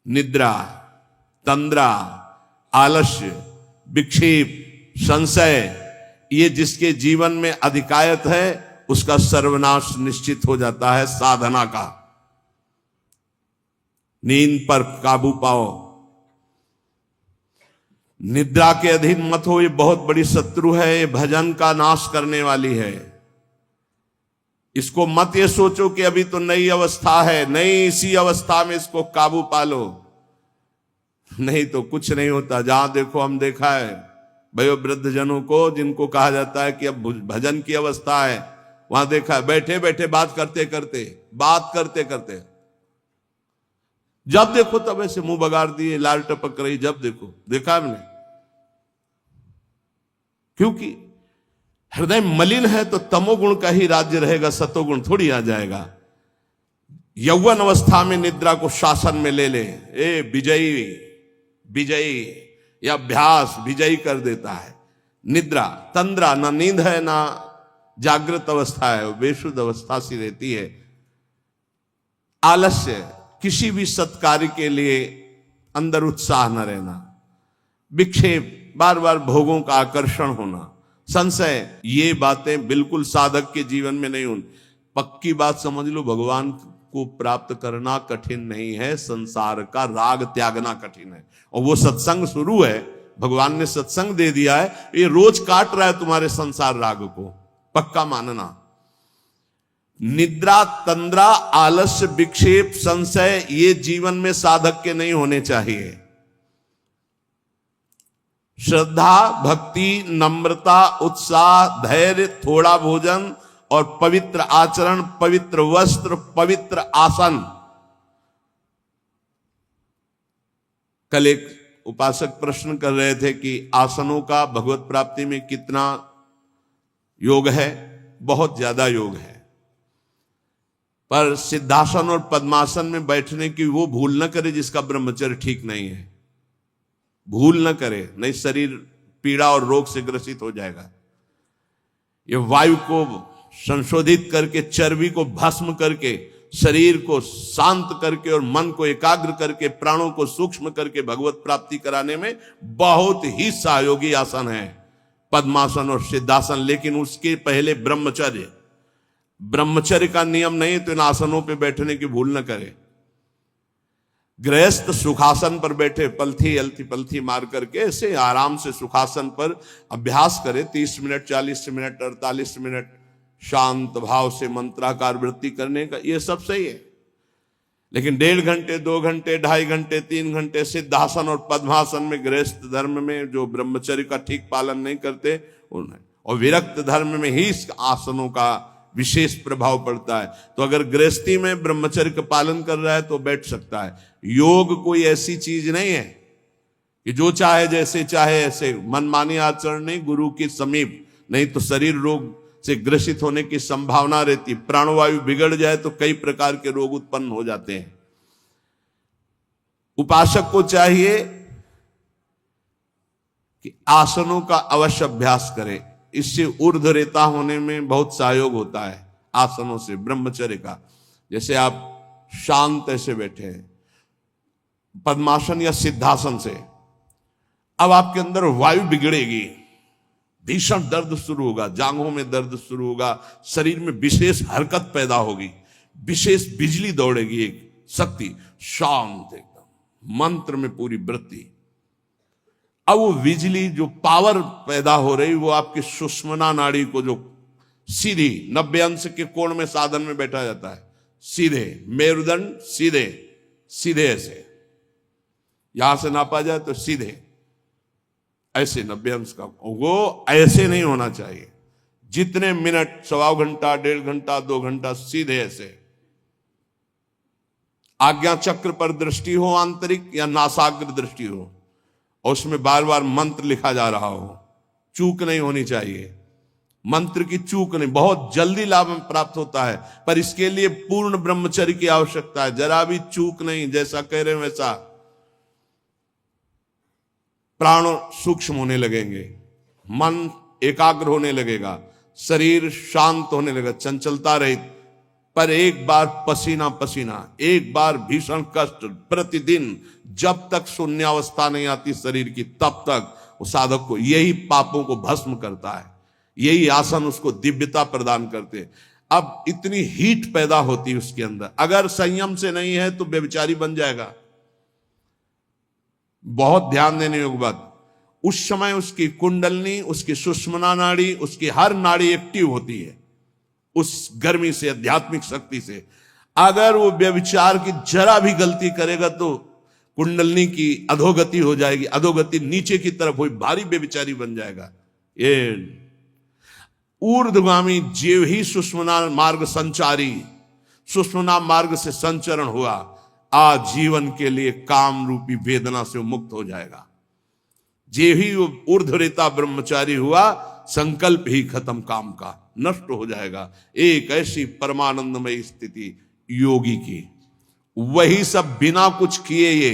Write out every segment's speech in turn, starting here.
निद्रा, तंद्रा, आलस्य, विक्षेप, संशय, ये जिसके जीवन में अधिकायत है उसका सर्वनाश निश्चित हो जाता है। साधना का नींद पर काबू पाओ, निद्रा के अधीन मत हो, ये बहुत बड़ी शत्रु है, ये भजन का नाश करने वाली है। इसको मत ये सोचो कि अभी तो नई अवस्था है, नहीं, इसी अवस्था में इसको काबू पालो, नहीं तो कुछ नहीं होता। जहां देखो, हम देखा है भयो वृद्ध जनों को जिनको कहा जाता है कि अब भजन की अवस्था है, वहां देखा है बैठे बैठे बात करते करते जब देखो तब ऐसे मुंह बगाड़ दिए, लाल टपक रही, जब देखो, देखा हमने। क्योंकि हृदय मलिन है तो तमोगुण का ही राज्य रहेगा, सतोगुण थोड़ी आ जाएगा। यौवन अवस्था में निद्रा को शासन में ले ले, विजयी या अभ्यास विजयी कर देता है। निद्रा, तंद्रा, ना नींद है ना जागृत अवस्था है, बेशुद्ध अवस्था सी रहती है। आलस्य, किसी भी सत्कार्य के लिए अंदर उत्साह न रहना। विक्षेप, बार बार भोगों का आकर्षण होना। संशय, ये बातें बिल्कुल साधक के जीवन में नहीं होनी। पक्की बात समझ लो, भगवान को प्राप्त करना कठिन नहीं है, संसार का राग त्यागना कठिन है। और वो सत्संग शुरू है, भगवान ने सत्संग दे दिया है, ये रोज काट रहा है तुम्हारे संसार राग को, पक्का मानना। निद्रा, तंद्रा, आलस्य, विक्षेप, संशय, ये जीवन में साधक के नहीं होने चाहिए। श्रद्धा, भक्ति, नम्रता, उत्साह, धैर्य, थोड़ा भोजन और पवित्र आचरण, पवित्र वस्त्र, पवित्र आसन। कल एक उपासक प्रश्न कर रहे थे कि आसनों का भगवत प्राप्ति में कितना योग है। बहुत ज्यादा योग है, पर सिद्धासन और पद्मासन में बैठने की वो भूल न करे जिसका ब्रह्मचर्य ठीक नहीं है। भूल न करे, नहीं शरीर पीड़ा और रोग से ग्रसित हो जाएगा। ये वायु को संशोधित करके, चर्बी को भस्म करके, शरीर को शांत करके और मन को एकाग्र करके, प्राणों को सूक्ष्म करके भगवत प्राप्ति कराने में बहुत ही सहयोगी आसन है पद्मासन और सिद्धासन। लेकिन उसके पहले ब्रह्मचर्य का नियम नहीं, तो इन आसनों पे बैठने की भूल न करे। गृहस्थ सुखासन पर बैठे, पलथी अलथी पलथी मार करके ऐसे आराम से सुखासन पर अभ्यास करे। 30 मिनट, 40 मिनट, 48 मिनट शांत भाव से मंत्राकार वृत्ति करने का, ये सब सही है। लेकिन 1.5 घंटे, 2 घंटे, 2.5 घंटे, 3 घंटे सिद्धासन और पद्मासन में, गृहस्थ धर्म में जो ब्रह्मचर्य का ठीक पालन नहीं करते उन्हें, और विरक्त धर्म में ही इस आसनों का विशेष प्रभाव पड़ता है। तो अगर गृहस्थी में ब्रह्मचर्य का पालन कर रहा है तो बैठ सकता है। योग कोई ऐसी चीज नहीं है कि जो चाहे जैसे चाहे ऐसे मनमानी आचरण नहीं, गुरु के समीप, नहीं तो शरीर रोग से ग्रसित होने की संभावना रहती। प्राणवायु बिगड़ जाए तो कई प्रकार के रोग उत्पन्न हो जाते हैं। उपासक को चाहिए कि आसनों का अवश्य अभ्यास करे। इससे ऊर्ध्वरेता होने में बहुत सहयोग होता है आसनों से, ब्रह्मचर्य का। जैसे आप शांत ऐसे बैठे हैं पद्मासन या सिद्धासन से, अब आपके अंदर वायु बिगड़ेगी, भीषण दर्द शुरू होगा, जांघों में दर्द शुरू होगा, शरीर में विशेष हरकत पैदा होगी, विशेष बिजली दौड़ेगी, एक शक्ति, शांत एकदम, मंत्र में पूरी वृत्ति। अब वो बिजली जो पावर पैदा हो रही, वो आपकी सुषुम्ना नाड़ी को, जो सीधी 90 अंश के कोण में साधन में बैठा जाता है, सीधे मेरुदंड, सीधे ऐसे, यहां से नापा जाए तो सीधे ऐसे 90 अंश का, वो ऐसे नहीं होना चाहिए। जितने मिनट, 1.25 घंटा, 1.5 घंटा, 2 घंटा, सीधे ऐसे। आज्ञा चक्र पर दृष्टि हो आंतरिक, या नासाग्र दृष्टि हो, और उसमें बार बार मंत्र लिखा जा रहा हो, चूक नहीं होनी चाहिए। मंत्र की चूक नहीं, बहुत जल्दी लाभ प्राप्त होता है, पर इसके लिए पूर्ण ब्रह्मचर्य की आवश्यकता है। जरा भी चूक नहीं, जैसा कह रहे हैं वैसा। प्राण सूक्ष्म होने लगेंगे, मन एकाग्र होने लगेगा, शरीर शांत होने लगेगा, चंचलता रहित, पर एक बार पसीना पसीना, एक बार भीषण कष्ट प्रतिदिन, जब तक शून्यावस्था नहीं आती शरीर की, तब तक उस साधक को यही पापों को भस्म करता है। यही आसन उसको दिव्यता प्रदान करते। अब इतनी हीट पैदा होती है उसके अंदर, अगर संयम से नहीं है तो व्यभिचारी बन जाएगा। बहुत ध्यान देने योग्य बात, उस समय उसकी कुंडलनी, उसकी सुषुम्ना नाड़ी, उसकी हर नाड़ी एक्टिव होती है उस गर्मी से, आध्यात्मिक शक्ति से। अगर वो व्यभिचार की जरा भी गलती करेगा तो कुंडलनी की अधोगति हो जाएगी, अधोगति नीचे की तरफ हुई, भारी व्यभिचारी बन जाएगा। ये ऊर्ध्वगामी जीव ही सुषुम्ना मार्ग संचारी, सुषुम्ना मार्ग से संचरण हुआ, आजीवन के लिए काम रूपी वेदना से मुक्त हो जाएगा। जे ही वो ऊर्ध्वरेता ब्रह्मचारी हुआ, संकल्प ही खत्म काम का, नष्ट हो जाएगा। एक ऐसी परमानंदमय स्थिति योगी की, वही सब बिना कुछ किए ये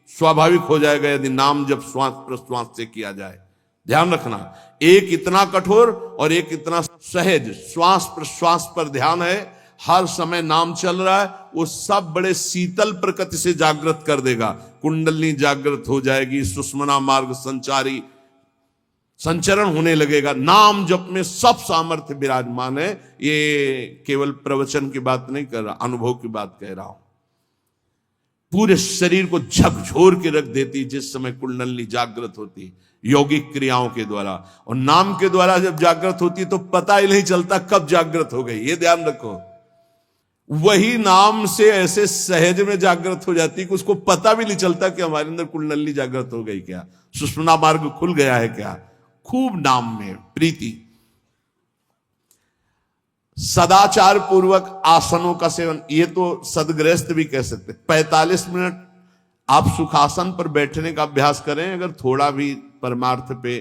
स्वाभाविक हो जाएगा यदि नाम जब श्वास प्रश्वास से किया जाए। ध्यान रखना, एक इतना कठोर और एक इतना सहज, श्वास प्रश्वास पर ध्यान है, हर समय नाम चल रहा है, वो सब बड़े शीतल प्रकृति से जागृत कर देगा। कुंडली जागृत हो जाएगी, सुषुम्ना मार्ग संचारी संचरण होने लगेगा। नाम जप में सब सामर्थ्य विराजमान है। ये केवल प्रवचन की बात नहीं कर रहा, अनुभव की बात कह रहा हूं। पूरे शरीर को झकझोर के रख देती जिस समय कुंडली जागृत होती यौगिक क्रियाओं के द्वारा, और नाम के द्वारा जब जागृत होती तो पता ही नहीं चलता कब जागृत हो गई। ये ध्यान रखो, वही नाम से ऐसे सहज में जागृत हो जाती कि उसको पता भी नहीं चलता कि हमारे अंदर कुंडली जागृत हो गई क्या, सुषुम्ना मार्ग खुल गया है क्या। खूब नाम में प्रीति। सदाचार पूर्वक आसनों का सेवन, ये तो सदगृहस्थ भी कह सकते। 45 मिनट आप सुखासन पर बैठने का अभ्यास करें। अगर थोड़ा भी परमार्थ पे,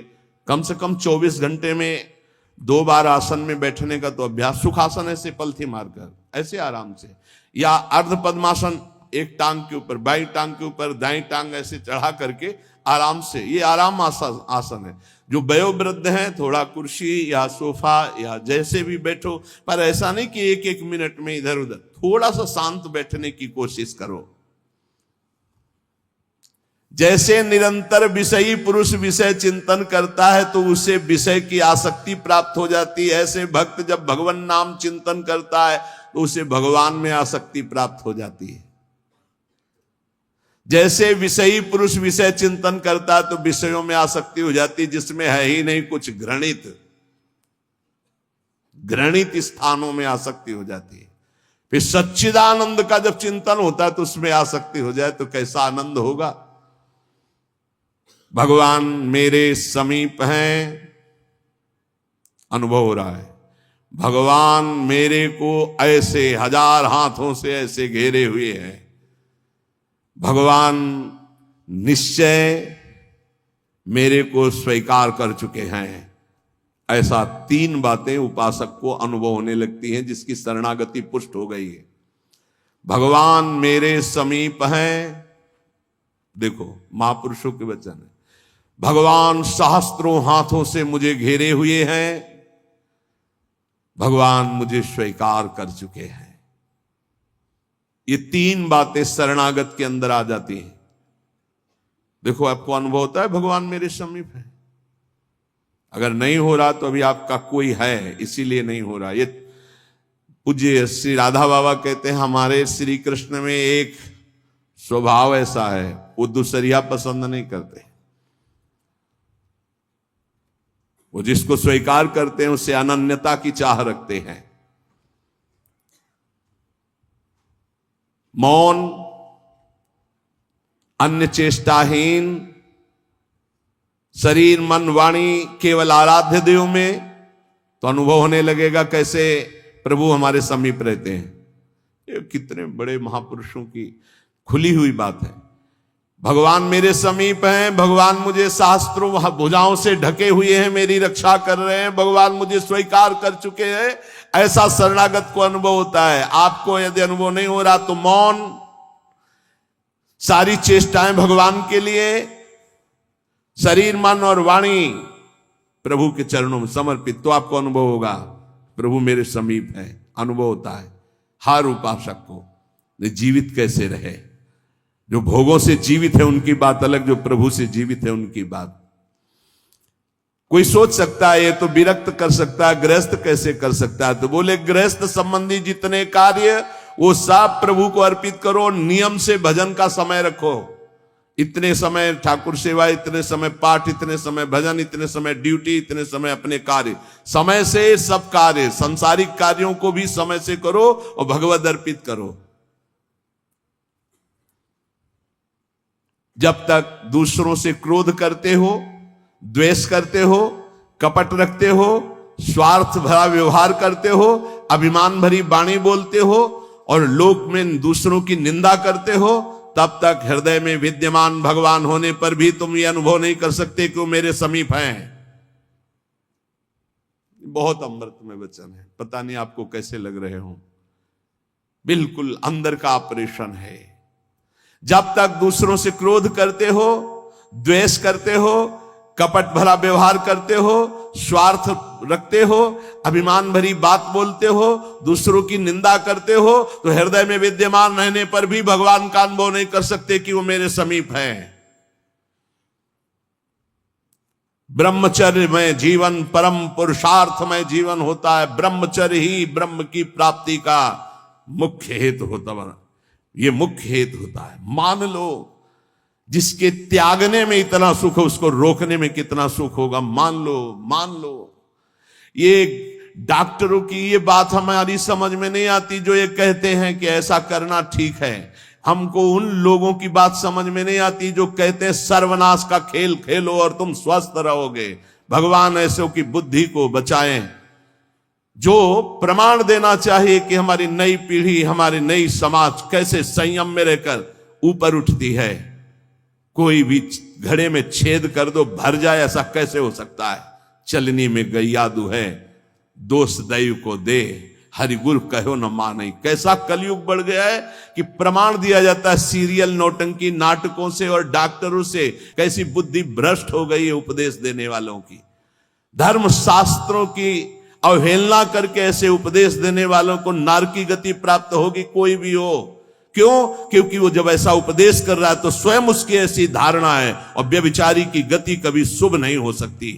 कम से कम 24 घंटे में 2 बार आसन में बैठने का तो अभ्यास। सुखासन ऐसे पलथी मारकर ऐसे आराम से, या अर्ध पद्मासन, एक टांग के ऊपर, बाई टांग के ऊपर दाई टांग ऐसे चढ़ा करके आराम से, ये आराम आसन है। जो वयोवृद्ध हैं थोड़ा कुर्सी या सोफा या जैसे भी बैठो, पर ऐसा नहीं कि एक एक मिनट में इधर उधर, थोड़ा सा शांत बैठने की कोशिश करो। जैसे निरंतर विषयी पुरुष विषय चिंतन करता है तो उसे विषय की आसक्ति प्राप्त हो जाती है, ऐसे भक्त जब भगवान नाम चिंतन करता है तो उसे भगवान में आसक्ति प्राप्त हो जाती है। जैसे विषयी पुरुष विषय चिंतन करता है तो विषयों में आसक्ति हो जाती है जिसमें है ही नहीं कुछ, घृणित स्थानों में आसक्ति हो जाती है। फिर सच्चिदानंद का जब चिंतन होता है तो उसमें आसक्ति हो जाए तो कैसा आनंद होगा। भगवान मेरे समीप हैं, अनुभव हो रहा है। भगवान मेरे को ऐसे 1000 हाथों से ऐसे घेरे हुए हैं। भगवान निश्चय मेरे को स्वीकार कर चुके हैं। ऐसा 3 बातें उपासक को अनुभव होने लगती हैं जिसकी शरणागति पुष्ट हो गई है। भगवान मेरे समीप हैं, देखो महापुरुषों के वचन है। भगवान सहस्त्रों हाथों से मुझे घेरे हुए हैं। भगवान मुझे स्वीकार कर चुके हैं। ये 3 बातें शरणागत के अंदर आ जाती हैं। देखो आपको अनुभव होता है भगवान मेरे समीप है। अगर नहीं हो रहा तो अभी आपका कोई है, इसीलिए नहीं हो रहा। ये पूज्य श्री राधा बाबा कहते हैं हमारे श्री कृष्ण में एक स्वभाव ऐसा है, वो दूसरिया पसंद नहीं करते। वो जिसको स्वीकार करते हैं उससे अनन्यता की चाह रखते हैं। मौन, अन्य चेष्टाहीन, शरीर मन वाणी केवल आराध्य देव में, तो अनुभव होने लगेगा कैसे प्रभु हमारे समीप रहते हैं। ये कितने बड़े महापुरुषों की खुली हुई बात है। भगवान मेरे समीप हैं, भगवान मुझे शास्त्रों भुजाओं से ढके हुए हैं, मेरी रक्षा कर रहे हैं, भगवान मुझे स्वीकार कर चुके हैं। ऐसा शरणागत को अनुभव होता है। आपको यदि अनुभव नहीं हो रहा तो मौन, सारी चेष्टाएं भगवान के लिए, शरीर मन और वाणी प्रभु के चरणों में समर्पित, तो आपको अनुभव होगा प्रभु मेरे समीप है। अनुभव होता है। हर उपासक को जीवित कैसे रहे। जो भोगों से जीवित है उनकी बात अलग, जो प्रभु से जीवित है उनकी बात। कोई सोच सकता है ये तो विरक्त कर सकता है, गृहस्थ कैसे कर सकता है? तो बोले गृहस्थ संबंधी जितने कार्य वो सब प्रभु को अर्पित करो, नियम से भजन का समय रखो। इतने समय ठाकुर सेवा, इतने समय पाठ, इतने समय भजन, इतने समय ड्यूटी, इतने समय अपने कार्य, समय से सब कार्य, सांसारिक कार्यों को भी समय से करो और भगवत अर्पित करो। जब तक दूसरों से क्रोध करते हो, द्वेष करते हो, कपट रखते हो, स्वार्थ भरा व्यवहार करते हो, अभिमान भरी वाणी बोलते हो और लोक में दूसरों की निंदा करते हो, तब तक हृदय में विद्यमान भगवान होने पर भी तुम ये अनुभव नहीं कर सकते कि वो मेरे समीप हैं। बहुत अमृत में वचन है, पता नहीं आपको कैसे लग रहे हो, बिल्कुल अंदर का ऑपरेशन है। जब तक दूसरों से क्रोध करते हो, द्वेष करते हो, कपट भरा व्यवहार करते हो, स्वार्थ रखते हो, अभिमान भरी बात बोलते हो, दूसरों की निंदा करते हो, तो हृदय में विद्यमान रहने पर भी भगवान का अनुभव नहीं कर सकते कि वो मेरे समीप हैं। ब्रह्मचर्य में जीवन परम पुरुषार्थमय जीवन होता है। ब्रह्मचर्य ही ब्रह्म की प्राप्ति का मुख्य हेतु होता है। ये मुख्य हेतु होता है। मान लो जिसके त्यागने में इतना सुख है, उसको रोकने में कितना सुख होगा। मान लो ये डॉक्टरों की ये बात हमारी समझ में नहीं आती जो ये कहते हैं कि ऐसा करना ठीक है। हमको उन लोगों की बात समझ में नहीं आती जो कहते हैं सर्वनाश का खेल खेलो और तुम स्वस्थ रहोगे। भगवान ऐसों की बुद्धि को बचाएं जो प्रमाण देना चाहिए कि हमारी नई पीढ़ी, हमारी नई समाज कैसे संयम में रहकर ऊपर उठती है। कोई भी घड़े में छेद कर दो भर जाए, ऐसा कैसे हो सकता है? चलनी में गैयादू है, दोष दैव को दे, हरि गुरु कहो न माने। कैसा कलयुग बढ़ गया है कि प्रमाण दिया जाता है सीरियल नौटंकी नाटकों से और डॉक्टरों से। कैसी बुद्धि भ्रष्ट हो गई है उपदेश देने वालों की। धर्म शास्त्रों की अवहेलना करके ऐसे उपदेश देने वालों को नरकी गति प्राप्त होगी, कोई भी हो। क्यों? क्योंकि वो जब ऐसा उपदेश कर रहा है तो स्वयं उसकी ऐसी धारणा है। और व्यभिचारी की गति कभी शुभ नहीं हो सकती।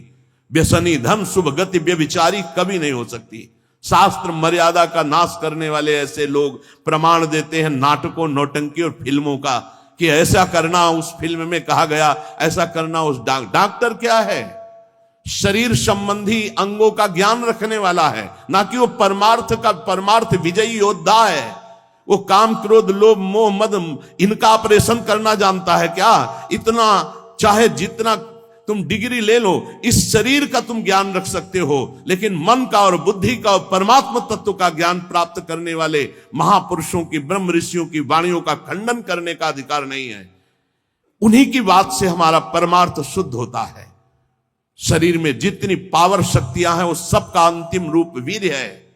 व्यसनी धन शुभ गति व्यभिचारी कभी नहीं हो सकती। शास्त्र मर्यादा का नाश करने वाले ऐसे लोग प्रमाण देते हैं नाटकों, नौटंकी और फिल्मों का कि ऐसा करना उस फिल्म में कहा गया, ऐसा करना उस डॉक्टर क्या है? शरीर संबंधी अंगों का ज्ञान रखने वाला है, ना कि वो परमार्थ विजयी योद्धा है। वो काम, क्रोध, लोभ, मोह, मद इनका ऑपरेशन करना जानता है क्या? इतना चाहे जितना तुम डिग्री ले लो, इस शरीर का तुम ज्ञान रख सकते हो, लेकिन मन का और बुद्धि का और परमात्मा तत्व का ज्ञान प्राप्त करने वाले महापुरुषों की, ब्रह्म ऋषियों की वाणियों का खंडन करने का अधिकार नहीं है। उन्हीं की बात से हमारा परमार्थ शुद्ध होता है। शरीर में जितनी पावर शक्तियां हैं वो सबका अंतिम रूप वीर्य है।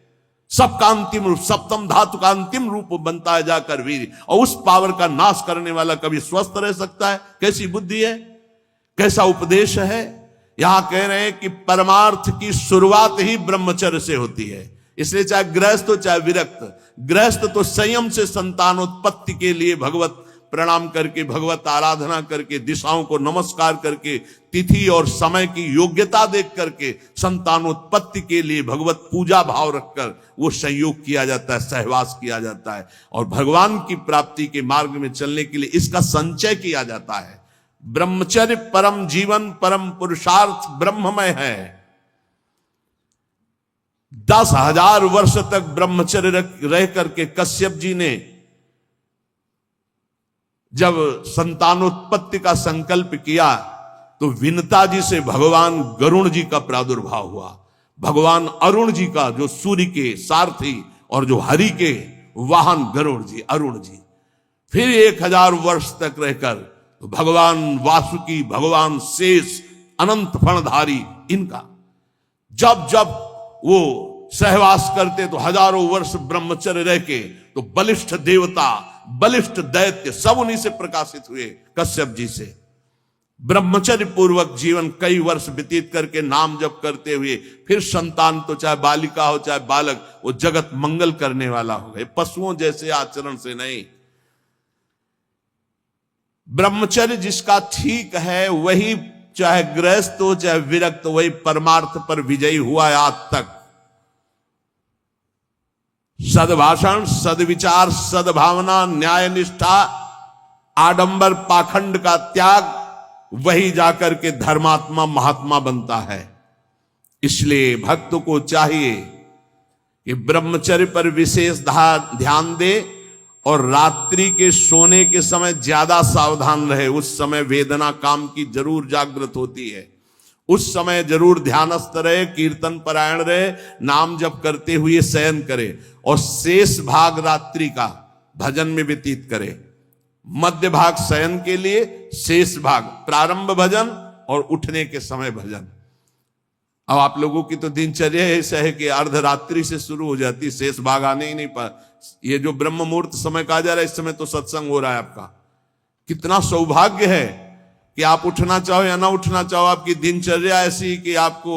सबका अंतिम रूप, सप्तम धातु का अंतिम रूप बनता है जाकर वीर्य। और उस पावर का नाश करने वाला कभी स्वस्थ रह सकता है? कैसी बुद्धि है, कैसा उपदेश है। यहां कह रहे हैं कि परमार्थ की शुरुआत ही ब्रह्मचर्य से होती है। इसलिए चाहे गृहस्थ हो चाहे विरक्त, गृहस्थ तो संयम से संतानोत्पत्ति के लिए भगवत प्रणाम करके, भगवत आराधना करके, दिशाओं को नमस्कार करके, तिथि और समय की योग्यता देख करके संतानोत्पत्ति के लिए भगवत पूजा भाव रखकर वो संयोग किया जाता है, सहवास किया जाता है। और भगवान की प्राप्ति के मार्ग में चलने के लिए इसका संचय किया जाता है। ब्रह्मचर्य परम जीवन, परम पुरुषार्थ ब्रह्ममय है। 10,000 वर्ष तक ब्रह्मचर्य रह करके कश्यप जी ने जब संतानोत्पत्ति का संकल्प किया तो विनता जी से भगवान गरुण जी का प्रादुर्भाव हुआ। भगवान अरुण जी का, जो सूर्य के सारथी और जो हरि के वाहन गरुण जी, अरुण जी। फिर 1000 वर्ष तक रहकर तो भगवान वासुकी, भगवान शेष, अनंत फणधारी, इनका जब जब वो सहवास करते तो हजारों वर्ष ब्रह्मचर्य रह के तो बलिष्ठ देवता, बलिष्ठ दैत्य सब उन्हीं से प्रकाशित हुए, कश्यप जी से। ब्रह्मचर्य पूर्वक जीवन कई वर्ष व्यतीत करके नाम जप करते हुए फिर संतान, तो चाहे बालिका हो चाहे बालक, वो जगत मंगल करने वाला हो गए, पशुओं जैसे आचरण से नहीं। ब्रह्मचर्य जिसका ठीक है वही, चाहे गृहस्थ हो चाहे विरक्त, वही परमार्थ पर विजयी हुआ है आज तक। सद्भाषण, सद्विचार, सद्भावना, न्याय निष्ठा, आडंबर पाखंड का त्याग, वही जाकर के धर्मात्मा महात्मा बनता है। इसलिए भक्त को चाहिए कि ब्रह्मचर्य पर विशेष ध्यान दे और रात्रि के सोने के समय ज्यादा सावधान रहे। उस समय वेदना काम की जरूर जागृत होती है, उस समय जरूर ध्यानस्थ रहे, कीर्तन परायण रहे, नाम जप करते हुए शयन करे और शेष भाग रात्रि का भजन में व्यतीत करे। मध्य भाग शयन के लिए, शेष भाग प्रारंभ भजन और उठने के समय भजन। अब आप लोगों की तो दिनचर्या ऐसा है कि अर्धरात्रि से शुरू हो जाती है, शेष भाग आने ही नहीं पा। ये जो ब्रह्म मुहूर्त समय कहा जा रहा है, इस समय तो सत्संग हो रहा है आपका। कितना सौभाग्य है कि आप उठना चाहो या ना उठना चाहो, आपकी दिनचर्या ऐसी कि आपको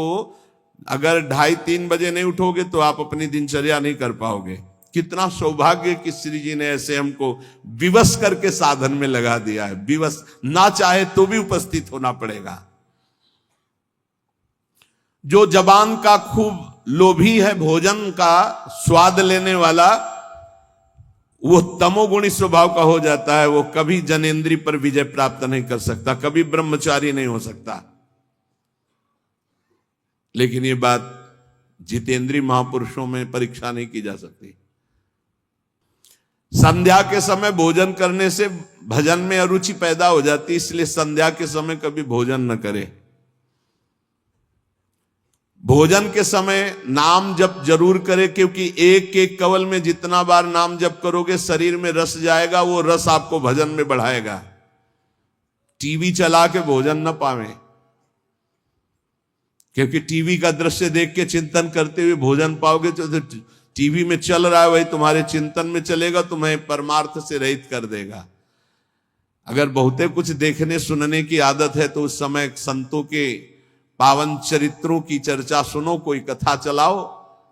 अगर 2:30-3 बजे नहीं उठोगे तो आप अपनी दिनचर्या नहीं कर पाओगे। कितना सौभाग्य कि श्री जी ने ऐसे हमको विवश करके साधन में लगा दिया है। विवश ना चाहे तो भी उपस्थित होना पड़ेगा। जो जबान का खूब लोभी है, भोजन का स्वाद लेने वाला, वो तमोगुणी स्वभाव का हो जाता है। वो कभी जनेंद्री पर विजय प्राप्त नहीं कर सकता, कभी ब्रह्मचारी नहीं हो सकता। लेकिन ये बात जितेंद्रीय महापुरुषों में परीक्षा नहीं की जा सकती। संध्या के समय भोजन करने से भजन में अरुचि पैदा हो जाती, इसलिए संध्या के समय कभी भोजन न करे। भोजन के समय नाम जप जरूर करे, क्योंकि एक एक कवल में जितना बार नाम जप करोगे शरीर में रस जाएगा, वो रस आपको भजन में बढ़ाएगा। टीवी चला के भोजन न पावे, क्योंकि टीवी का दृश्य देख के चिंतन करते हुए भोजन पाओगे तो टीवी में चल रहा है वही तुम्हारे चिंतन में चलेगा, तुम्हें परमार्थ से रहित कर देगा। अगर बहुते कुछ देखने सुनने की आदत है तो उस समय संतों के पावन चरित्रों की चर्चा सुनो, कोई कथा चलाओ,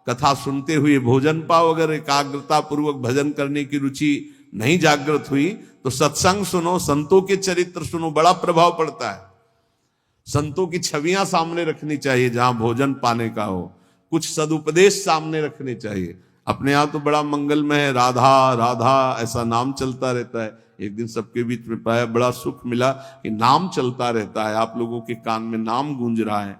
कथा सुनते हुए भोजन पाओ। अगर एकाग्रता पूर्वक भजन करने की रुचि नहीं जागृत हुई तो सत्संग सुनो, संतों के चरित्र सुनो, बड़ा प्रभाव पड़ता है। संतों की छवियां सामने रखनी चाहिए जहां भोजन पाने का हो, कुछ सदुपदेश सामने रखने चाहिए। अपने यहां तो बड़ा मंगलमय है, राधा राधा ऐसा नाम चलता रहता है। एक दिन सबके बीच में पाया, बड़ा सुख मिला कि नाम चलता रहता है, आप लोगों के कान में नाम गूंज रहा है।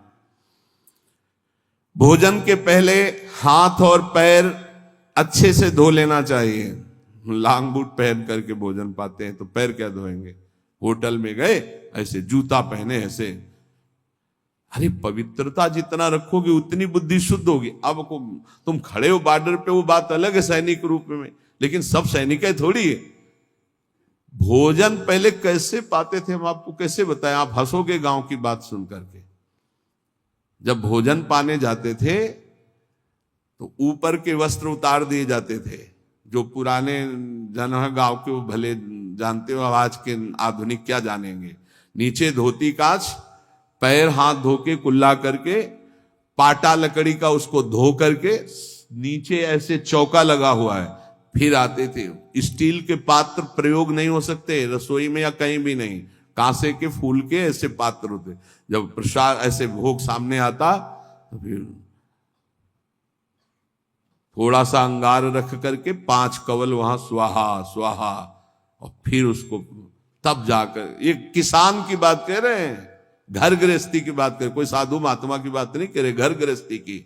भोजन के पहले हाथ और पैर अच्छे से धो लेना चाहिए। लांग बूट पहन करके भोजन पाते हैं तो पैर क्या धोएंगे। होटल में गए ऐसे जूता पहने ऐसे, अरे पवित्रता जितना रखोगे उतनी बुद्धि शुद्ध होगी। अब तुम खड़े हो बॉर्डर पे, वो बात अलग है सैनिक रूप में, लेकिन सब सैनिक है थोड़ी है। भोजन पहले कैसे पाते थे हम आपको कैसे बताएं, आप हंसोगे गांव की बात सुन करके। जब भोजन पाने जाते थे तो ऊपर के वस्त्र उतार दिए जाते थे। जो पुराने जन है गांव के वो भले जानते हो, आज के आधुनिक क्या जानेंगे। नीचे धोती कांच, पैर हाथ धो के कुल्ला करके, पाटा लकड़ी का उसको धो करके, नीचे ऐसे चौका लगा हुआ है, फिर आते थे। स्टील के पात्र प्रयोग नहीं हो सकते रसोई में या कहीं भी नहीं, कांसे के फूल के ऐसे पात्र होते। जब प्रसाद ऐसे भोग सामने आता तो फिर थोड़ा सा अंगार रख करके 5 कवल वहां स्वाहा स्वाहा, और फिर उसको तब जाकर, ये किसान की बात कह रहे हैं, घर गृहस्थी की बात कर, कोई साधु महात्मा की बात नहीं कह रहे, घर गृहस्थी की।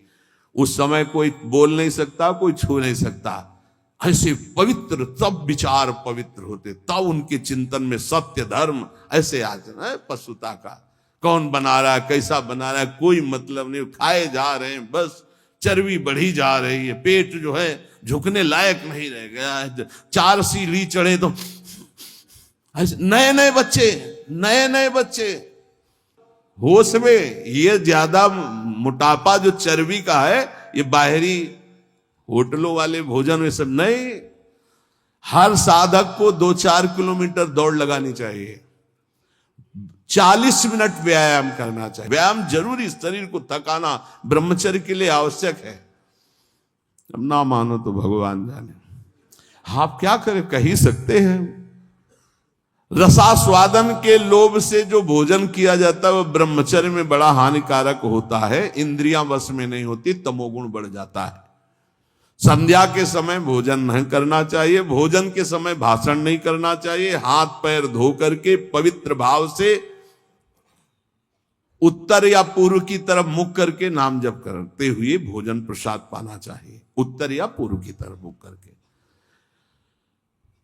उस समय कोई बोल नहीं सकता, कोई छू नहीं सकता। ऐसे पवित्र, तब विचार पवित्र होते, तब उनके चिंतन में सत्य धर्म ऐसे आचरण है। पशुता का कौन बना रहा है, कैसा बना रहा है, कोई मतलब नहीं, खाए जा रहे हैं, बस चर्बी बढ़ी जा रही है, पेट जो है झुकने लायक नहीं रह गया है। 4 सीढ़ी चढ़े तो नए नए बच्चे होश में। ये ज्यादा मोटापा जो चर्बी का है, ये बाहरी होटलों वाले भोजन में सब नहीं। हर साधक को 2-4 किलोमीटर दौड़ लगानी चाहिए। 40 मिनट व्यायाम करना चाहिए। व्यायाम जरूरी, शरीर को थकाना ब्रह्मचर्य के लिए आवश्यक है। अब ना मानो तो भगवान जाने, आप क्या करें, कह ही सकते हैं। रसास्वादन के लोभ से जो भोजन किया जाता है वह ब्रह्मचर्य में बड़ा हानिकारक होता है। इंद्रियां वश में नहीं होती, तमोगुण बढ़ जाता है। संध्या के समय भोजन नहीं करना चाहिए, भोजन के समय भाषण नहीं करना चाहिए। हाथ पैर धो करके पवित्र भाव से उत्तर या पूर्व की तरफ मुख करके नाम जप करते हुए भोजन प्रसाद पाना चाहिए। उत्तर या पूर्व की तरफ मुख करके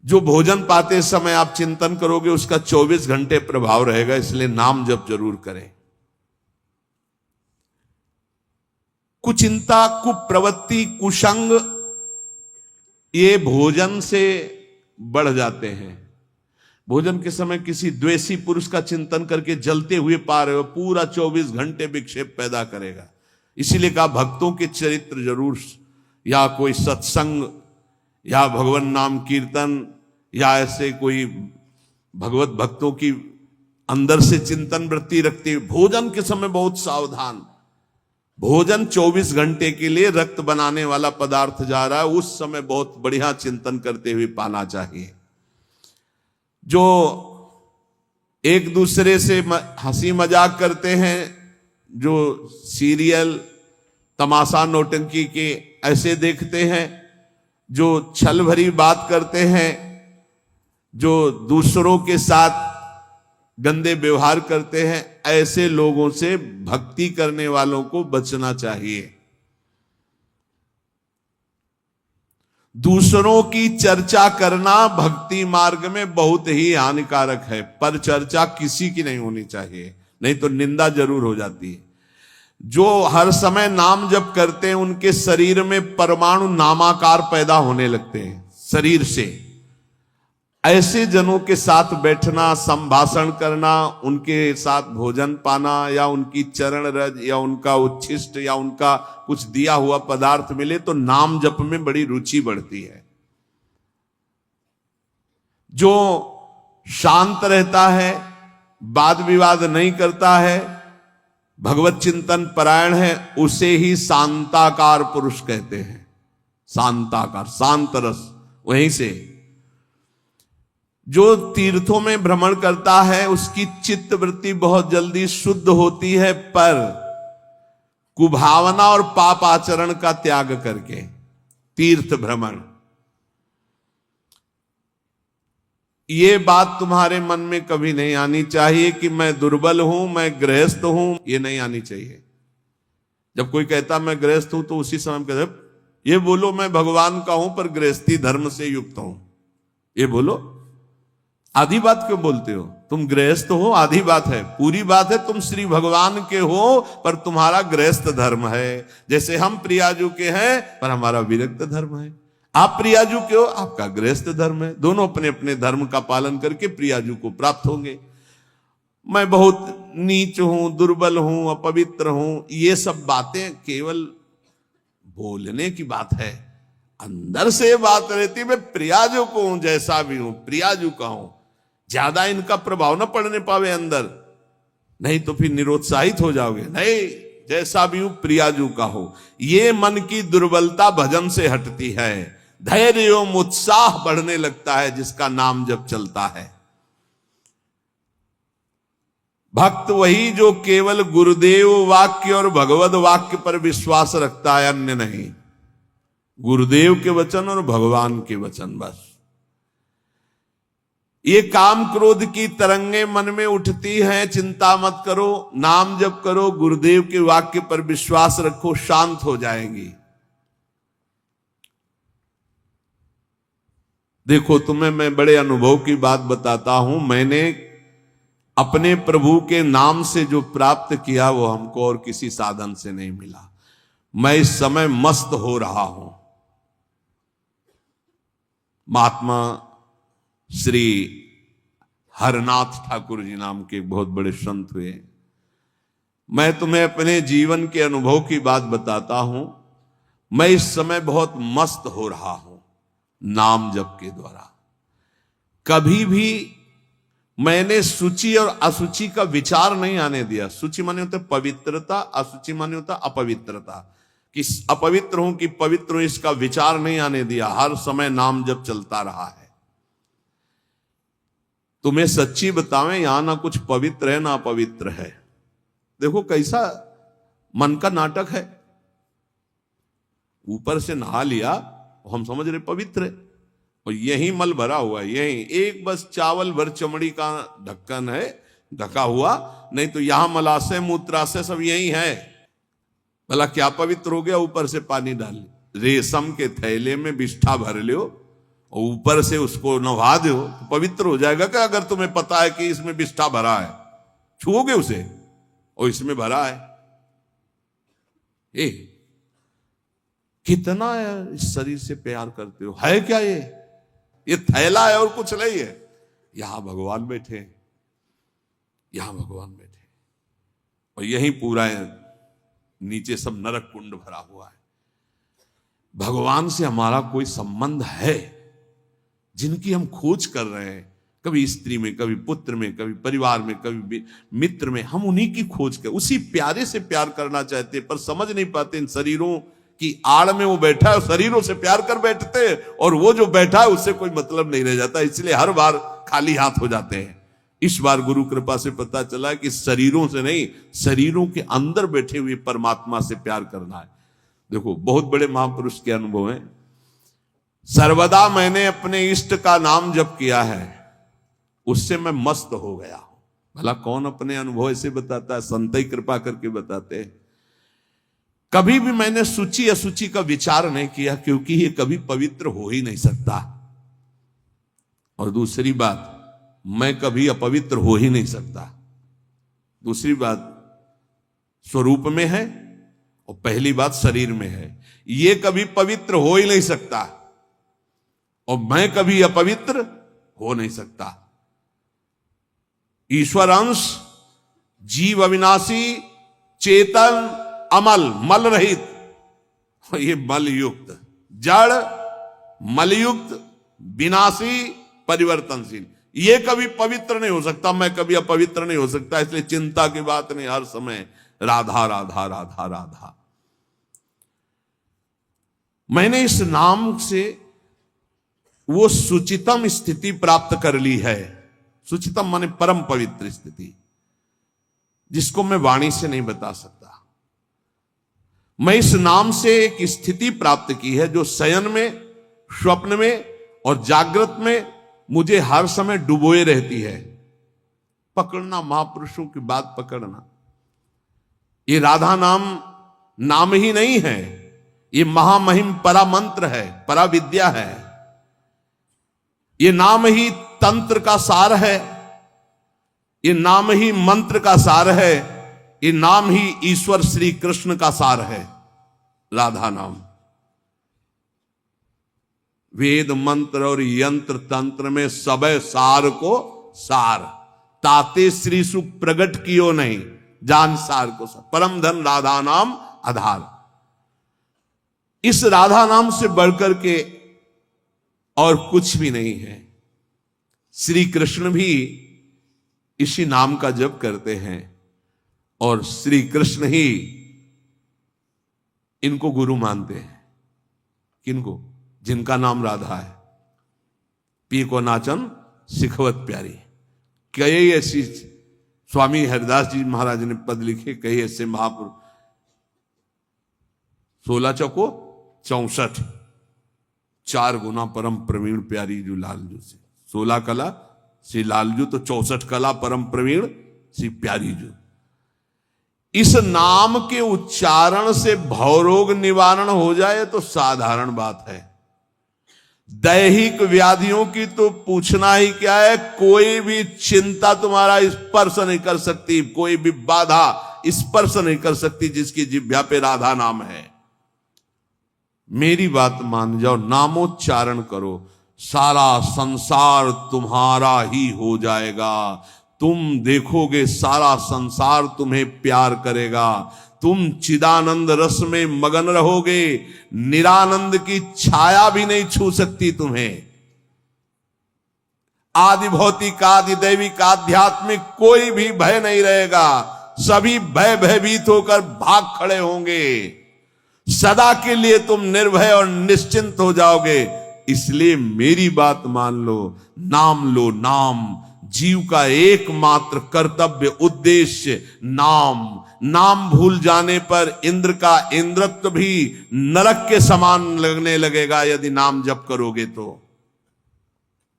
जो भोजन पाते समय आप चिंतन करोगे उसका 24 घंटे प्रभाव रहेगा, इसलिए नाम जप जरूर करें। कुचिंता, कुप्रवृत्ति, कुसंग ये भोजन से बढ़ जाते हैं। भोजन के समय किसी द्वेषी पुरुष का चिंतन करके जलते हुए पा रहे हो, पूरा 24 घंटे विक्षेप पैदा करेगा। इसीलिए कहा भक्तों के चरित्र जरूर, या कोई सत्संग या भगवान नाम कीर्तन या ऐसे कोई भगवत भक्तों की अंदर से चिंतन वृत्ति रखते हुए भोजन के समय बहुत सावधान। भोजन 24 घंटे के लिए रक्त बनाने वाला पदार्थ जा रहा है, उस समय बहुत बढ़िया चिंतन करते हुए पाना चाहिए। जो एक दूसरे से हंसी मजाक करते हैं, जो सीरियल तमाशा नौटंकी के ऐसे देखते हैं, जो छल भरी बात करते हैं, जो दूसरों के साथ गंदे व्यवहार करते हैं, ऐसे लोगों से भक्ति करने वालों को बचना चाहिए। दूसरों की चर्चा करना भक्ति मार्ग में बहुत ही हानिकारक है, पर चर्चा किसी की नहीं होनी चाहिए, नहीं तो निंदा जरूर हो जाती है। जो हर समय नाम जप करते हैं उनके शरीर में परमाणु नामाकार पैदा होने लगते हैं शरीर से। ऐसे जनों के साथ बैठना, संभाषण करना, उनके साथ भोजन पाना या उनकी चरण रज या उनका उच्छिष्ट या उनका कुछ दिया हुआ पदार्थ मिले तो नाम जप में बड़ी रुचि बढ़ती है। जो शांत रहता है, वाद विवाद नहीं करता है, भगवत चिंतन परायण है, उसे ही शांताकार पुरुष कहते हैं। शांताकार, शांत रस। वहीं से जो तीर्थों में भ्रमण करता है उसकी चित्त वृत्ति बहुत जल्दी शुद्ध होती है, पर कुभावना और पाप आचरण का त्याग करके तीर्थ भ्रमण। ये बात तुम्हारे मन में कभी नहीं आनी चाहिए कि मैं दुर्बल हूं, मैं गृहस्थ हूं, ये नहीं आनी चाहिए। जब कोई कहता मैं गृहस्थ हूं तो उसी समय कहते ये बोलो मैं भगवान का हूं पर गृहस्थी धर्म से युक्त हूं, ये बोलो। आधी बात क्यों बोलते हो? तुम गृहस्थ हो, आधी बात है। पूरी बात है तुम श्री भगवान के हो पर तुम्हारा गृहस्थ धर्म है। जैसे हम प्रियाजू के हैं पर हमारा विरक्त धर्म है। आप प्रियाजू के हो, आपका गृहस्थ धर्म है। दोनों अपने अपने धर्म का पालन करके प्रियाजू को प्राप्त होंगे। मैं बहुत नीच हूं, दुर्बल हूं, अपवित्र हूं, ये सब बातें केवल बोलने की बात है। अंदर से बात रहती मैं प्रियाजू को हूं, जैसा भी हूं प्रियाजू का हूं। ज्यादा इनका प्रभाव न पड़ने पावे अंदर, नहीं तो फिर निरुत्साहित हो जाओगे। नहीं, जैसा भी हूं प्रियाजू का हो। ये मन की दुर्बलता भजन से हटती है, धैर्य एवं उत्साह बढ़ने लगता है जिसका नाम जब चलता है। भक्त वही जो केवल गुरुदेव वाक्य और भगवत वाक्य पर विश्वास रखता है, अन्य नहीं। गुरुदेव के वचन और भगवान के वचन बस। ये काम क्रोध की तरंगे मन में उठती हैं, चिंता मत करो, नाम जप करो, गुरुदेव के वाक्य पर विश्वास रखो, शांत हो जाएंगी। देखो तुम्हें मैं बड़े अनुभव की बात बताता हूं। मैंने अपने प्रभु के नाम से जो प्राप्त किया वो हमको और किसी साधन से नहीं मिला। मैं इस समय मस्त हो रहा हूं। महात्मा श्री हरनाथ ठाकुर जी नाम के बहुत बड़े संत हुए। मैं तुम्हें अपने जीवन के अनुभव की बात बताता हूं। मैं इस समय बहुत मस्त हो रहा हूं नाम जप के द्वारा। कभी भी मैंने सूची और असुचि का विचार नहीं आने दिया। सूची माने होता पवित्रता, असुचि माने होता अपवित्रता, कि अपवित्र हूं कि पवित्र हूं इसका विचार नहीं आने दिया। हर समय नाम जब चलता रहा है। तुम्हें सच्ची बतावें, यहां ना कुछ पवित्र है ना अपवित्र है। देखो कैसा मन का नाटक है। ऊपर से नहा लिया, हम समझ रहे पवित्र है, और यही मल भरा हुआ है। यही एक बस चावल भर चमड़ी का ढक्कन है ढका हुआ, नहीं तो यहां मलाशय मूत्राशय सब यही है। भला क्या पवित्र हो गया? ऊपर से पानी डाल, रेशम के थैले में बिष्ठा भर लो और ऊपर से उसको नहा दो तो पवित्र हो जाएगा क्या? अगर तुम्हें पता है कि इसमें बिष्ठा भरा है, छुओगे उसे और इसमें भरा है। कितना है इस शरीर से प्यार करते हो? है क्या ये थैला है और कुछ नहीं है। यहां भगवान बैठे, यहां भगवान बैठे, और यही पूरा है, नीचे सब नरक कुंड भरा हुआ है। भगवान से हमारा कोई संबंध है? जिनकी हम खोज कर रहे हैं, कभी स्त्री में, कभी पुत्र में, कभी परिवार में, कभी मित्र में, हम उन्हीं की खोज कर, उसी प्यारे से प्यार करना चाहते, पर समझ नहीं पाते इन शरीरों की आड़ में वो बैठा है, शरीरों से प्यार कर बैठते हैं, और वो जो बैठा है उससे कोई मतलब नहीं रह जाता, इसलिए हर बार खाली हाथ हो जाते हैं। इस बार गुरु कृपा से पता चला कि शरीरों से नहीं, शरीरों के अंदर बैठे हुए परमात्मा से प्यार करना है। देखो बहुत बड़े महापुरुष के अनुभव हैं। सर्वदा मैंने अपने इष्ट का नाम जप किया है, उससे मैं मस्त हो गया हूं। भला कौन अपने अनुभव ऐसे बताता है? संत ही कृपा करके बताते हैं। कभी भी मैंने सूची असूची का विचार नहीं किया, क्योंकि ये कभी पवित्र हो ही नहीं सकता। और दूसरी बात, मैं कभी अपवित्र हो ही नहीं सकता। दूसरी बात स्वरूप में है, और पहली बात शरीर में है। ये कभी पवित्र हो ही नहीं सकता, और मैं कभी अपवित्र हो नहीं सकता। ईश्वर अंश, जीव अविनाशी, चेतन, अमल, मल रहित, ये मल युक्त, जड़, मलयुक्त, विनाशी, परिवर्तनशील, ये कभी पवित्र नहीं हो सकता। मैं कभी अपवित्र नहीं हो सकता। इसलिए चिंता की बात नहीं, हर समय राधा राधा राधा राधा। मैंने इस नाम से वो सुचितम स्थिति प्राप्त कर ली है। सुचितम माने परम पवित्र स्थिति, जिसको मैं वाणी से नहीं बता सकता। मैं इस नाम से एक स्थिति प्राप्त की है जो शयन में, स्वप्न में और जागृत में मुझे हर समय डुबोए रहती है। पकड़ना, महापुरुषों की बात पकड़ना। ये राधा नाम नाम ही नहीं है, ये महामहिम परा मंत्र है, परा विद्या है। ये नाम ही तंत्र का सार है, ये नाम ही मंत्र का सार है, ये नाम ही ईश्वर श्री कृष्ण का सार है। राधा नाम वेद मंत्र और यंत्र तंत्र में सब सार को सार, ताते श्री सुख प्रगट कियो नहीं, जान सार को सार। परम धन राधा नाम आधार। इस राधा नाम से बढ़कर के और कुछ भी नहीं है। श्री कृष्ण भी इसी नाम का जप करते हैं, और श्री कृष्ण ही इनको गुरु मानते हैं। किनको? जिनका नाम राधा है। पी को नाचन सिखवत प्यारी। कई ऐसी स्वामी हरिदास जी महाराज ने पद लिखे, कई ऐसे महापुरुष। 16 चौको 64, 4 गुना परम प्रवीण प्यारी जो लालजू से। 16 कला श्री लालजू, तो 64 कला परम प्रवीण श्री प्यारी जू। इस नाम के उच्चारण से भवरोग निवारण हो जाए तो साधारण बात है। दैहिक व्याधियों की तो पूछना ही क्या है। कोई भी चिंता तुम्हारा स्पर्श नहीं कर सकती, कोई भी बाधा स्पर्श नहीं कर सकती जिसकी जिह्वा पे राधा नाम है। मेरी बात मान जाओ, नामोच्चारण करो, सारा संसार तुम्हारा ही हो जाएगा। तुम देखोगे सारा संसार तुम्हें प्यार करेगा। तुम चिदानंद रस में मगन रहोगे, निरानंद की छाया भी नहीं छू सकती तुम्हें। आदि भौतिक, आदि दैविक, आध्यात्मिक कोई भी भय नहीं रहेगा। सभी भय भयभीत होकर भाग खड़े होंगे। सदा के लिए तुम निर्भय और निश्चिंत हो जाओगे। इसलिए मेरी बात मान लो, नाम लो नाम। जीव का एकमात्र कर्तव्य उद्देश्य नाम। नाम भूल जाने पर इंद्र का इंद्रत्व भी नरक के समान लगने लगेगा यदि नाम जप करोगे तो।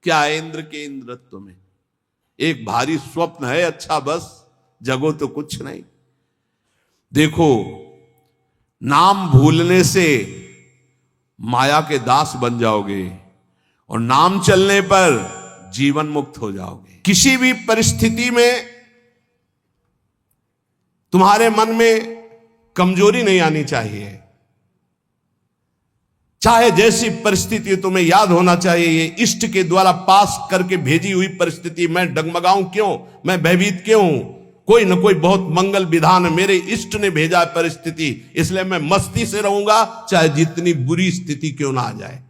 क्या है इंद्र के इंद्रत्व में? एक भारी स्वप्न है, अच्छा बस, जगो तो कुछ नहीं। देखो, नाम भूलने से माया के दास बन जाओगे और नाम चलने पर जीवन मुक्त हो जाओगे। किसी भी परिस्थिति में तुम्हारे मन में कमजोरी नहीं आनी चाहिए। चाहे जैसी परिस्थिति, तुम्हें याद होना चाहिए ये इष्ट के द्वारा पास करके भेजी हुई परिस्थिति। मैं डगमगाऊं क्यों, मैं भयभीत क्यों? कोई न कोई बहुत मंगल विधान मेरे इष्ट ने भेजा है परिस्थिति, इसलिए मैं मस्ती से रहूंगा चाहे जितनी बुरी स्थिति क्यों ना आ जाए।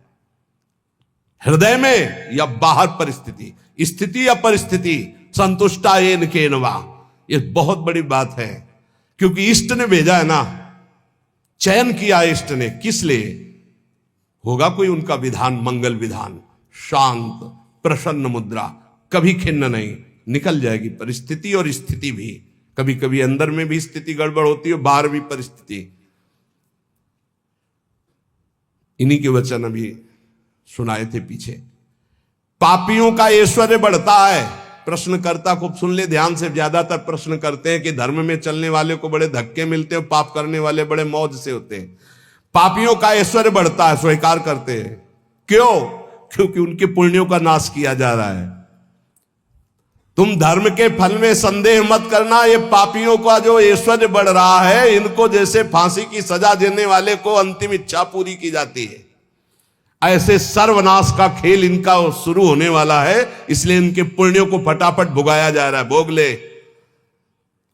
हृदय में या बाहर परिस्थिति, स्थिति या परिस्थिति, संतुष्टा येन केनवा, ये बहुत बड़ी बात है। क्योंकि इष्ट ने भेजा है ना, चयन किया इष्ट ने, किस लिए? होगा कोई उनका विधान, मंगल विधान, शांत प्रसन्न मुद्रा, कभी खिन्न नहीं, निकल जाएगी परिस्थिति और स्थिति भी। कभी कभी अंदर में भी स्थिति गड़बड़ होती है, बाहर भी परिस्थिति। इन्हीं के वचन अभी सुनाए थे पीछे। पापियों का ऐश्वर्य बढ़ता है। प्रश्नकर्ता को सुन ले ध्यान से। ज्यादातर प्रश्न करते हैं कि धर्म में चलने वाले को बड़े धक्के मिलते हैं, पाप करने वाले बड़े मौज से होते हैं। पापियों का ऐश्वर्य बढ़ता है, स्वीकार करते हैं। क्यों? क्योंकि उनके पुण्यों का नाश किया जा रहा है। तुम धर्म के फल में संदेह मत करना। ये पापियों का जो ऐश्वर्य बढ़ रहा है, इनको जैसे फांसी की सजा देने वाले को अंतिम इच्छा पूरी की जाती है, ऐसे सर्वनाश का खेल इनका शुरू होने वाला है। इसलिए इनके पुण्यों को फटाफट भुगाया जा रहा है। भोग ले।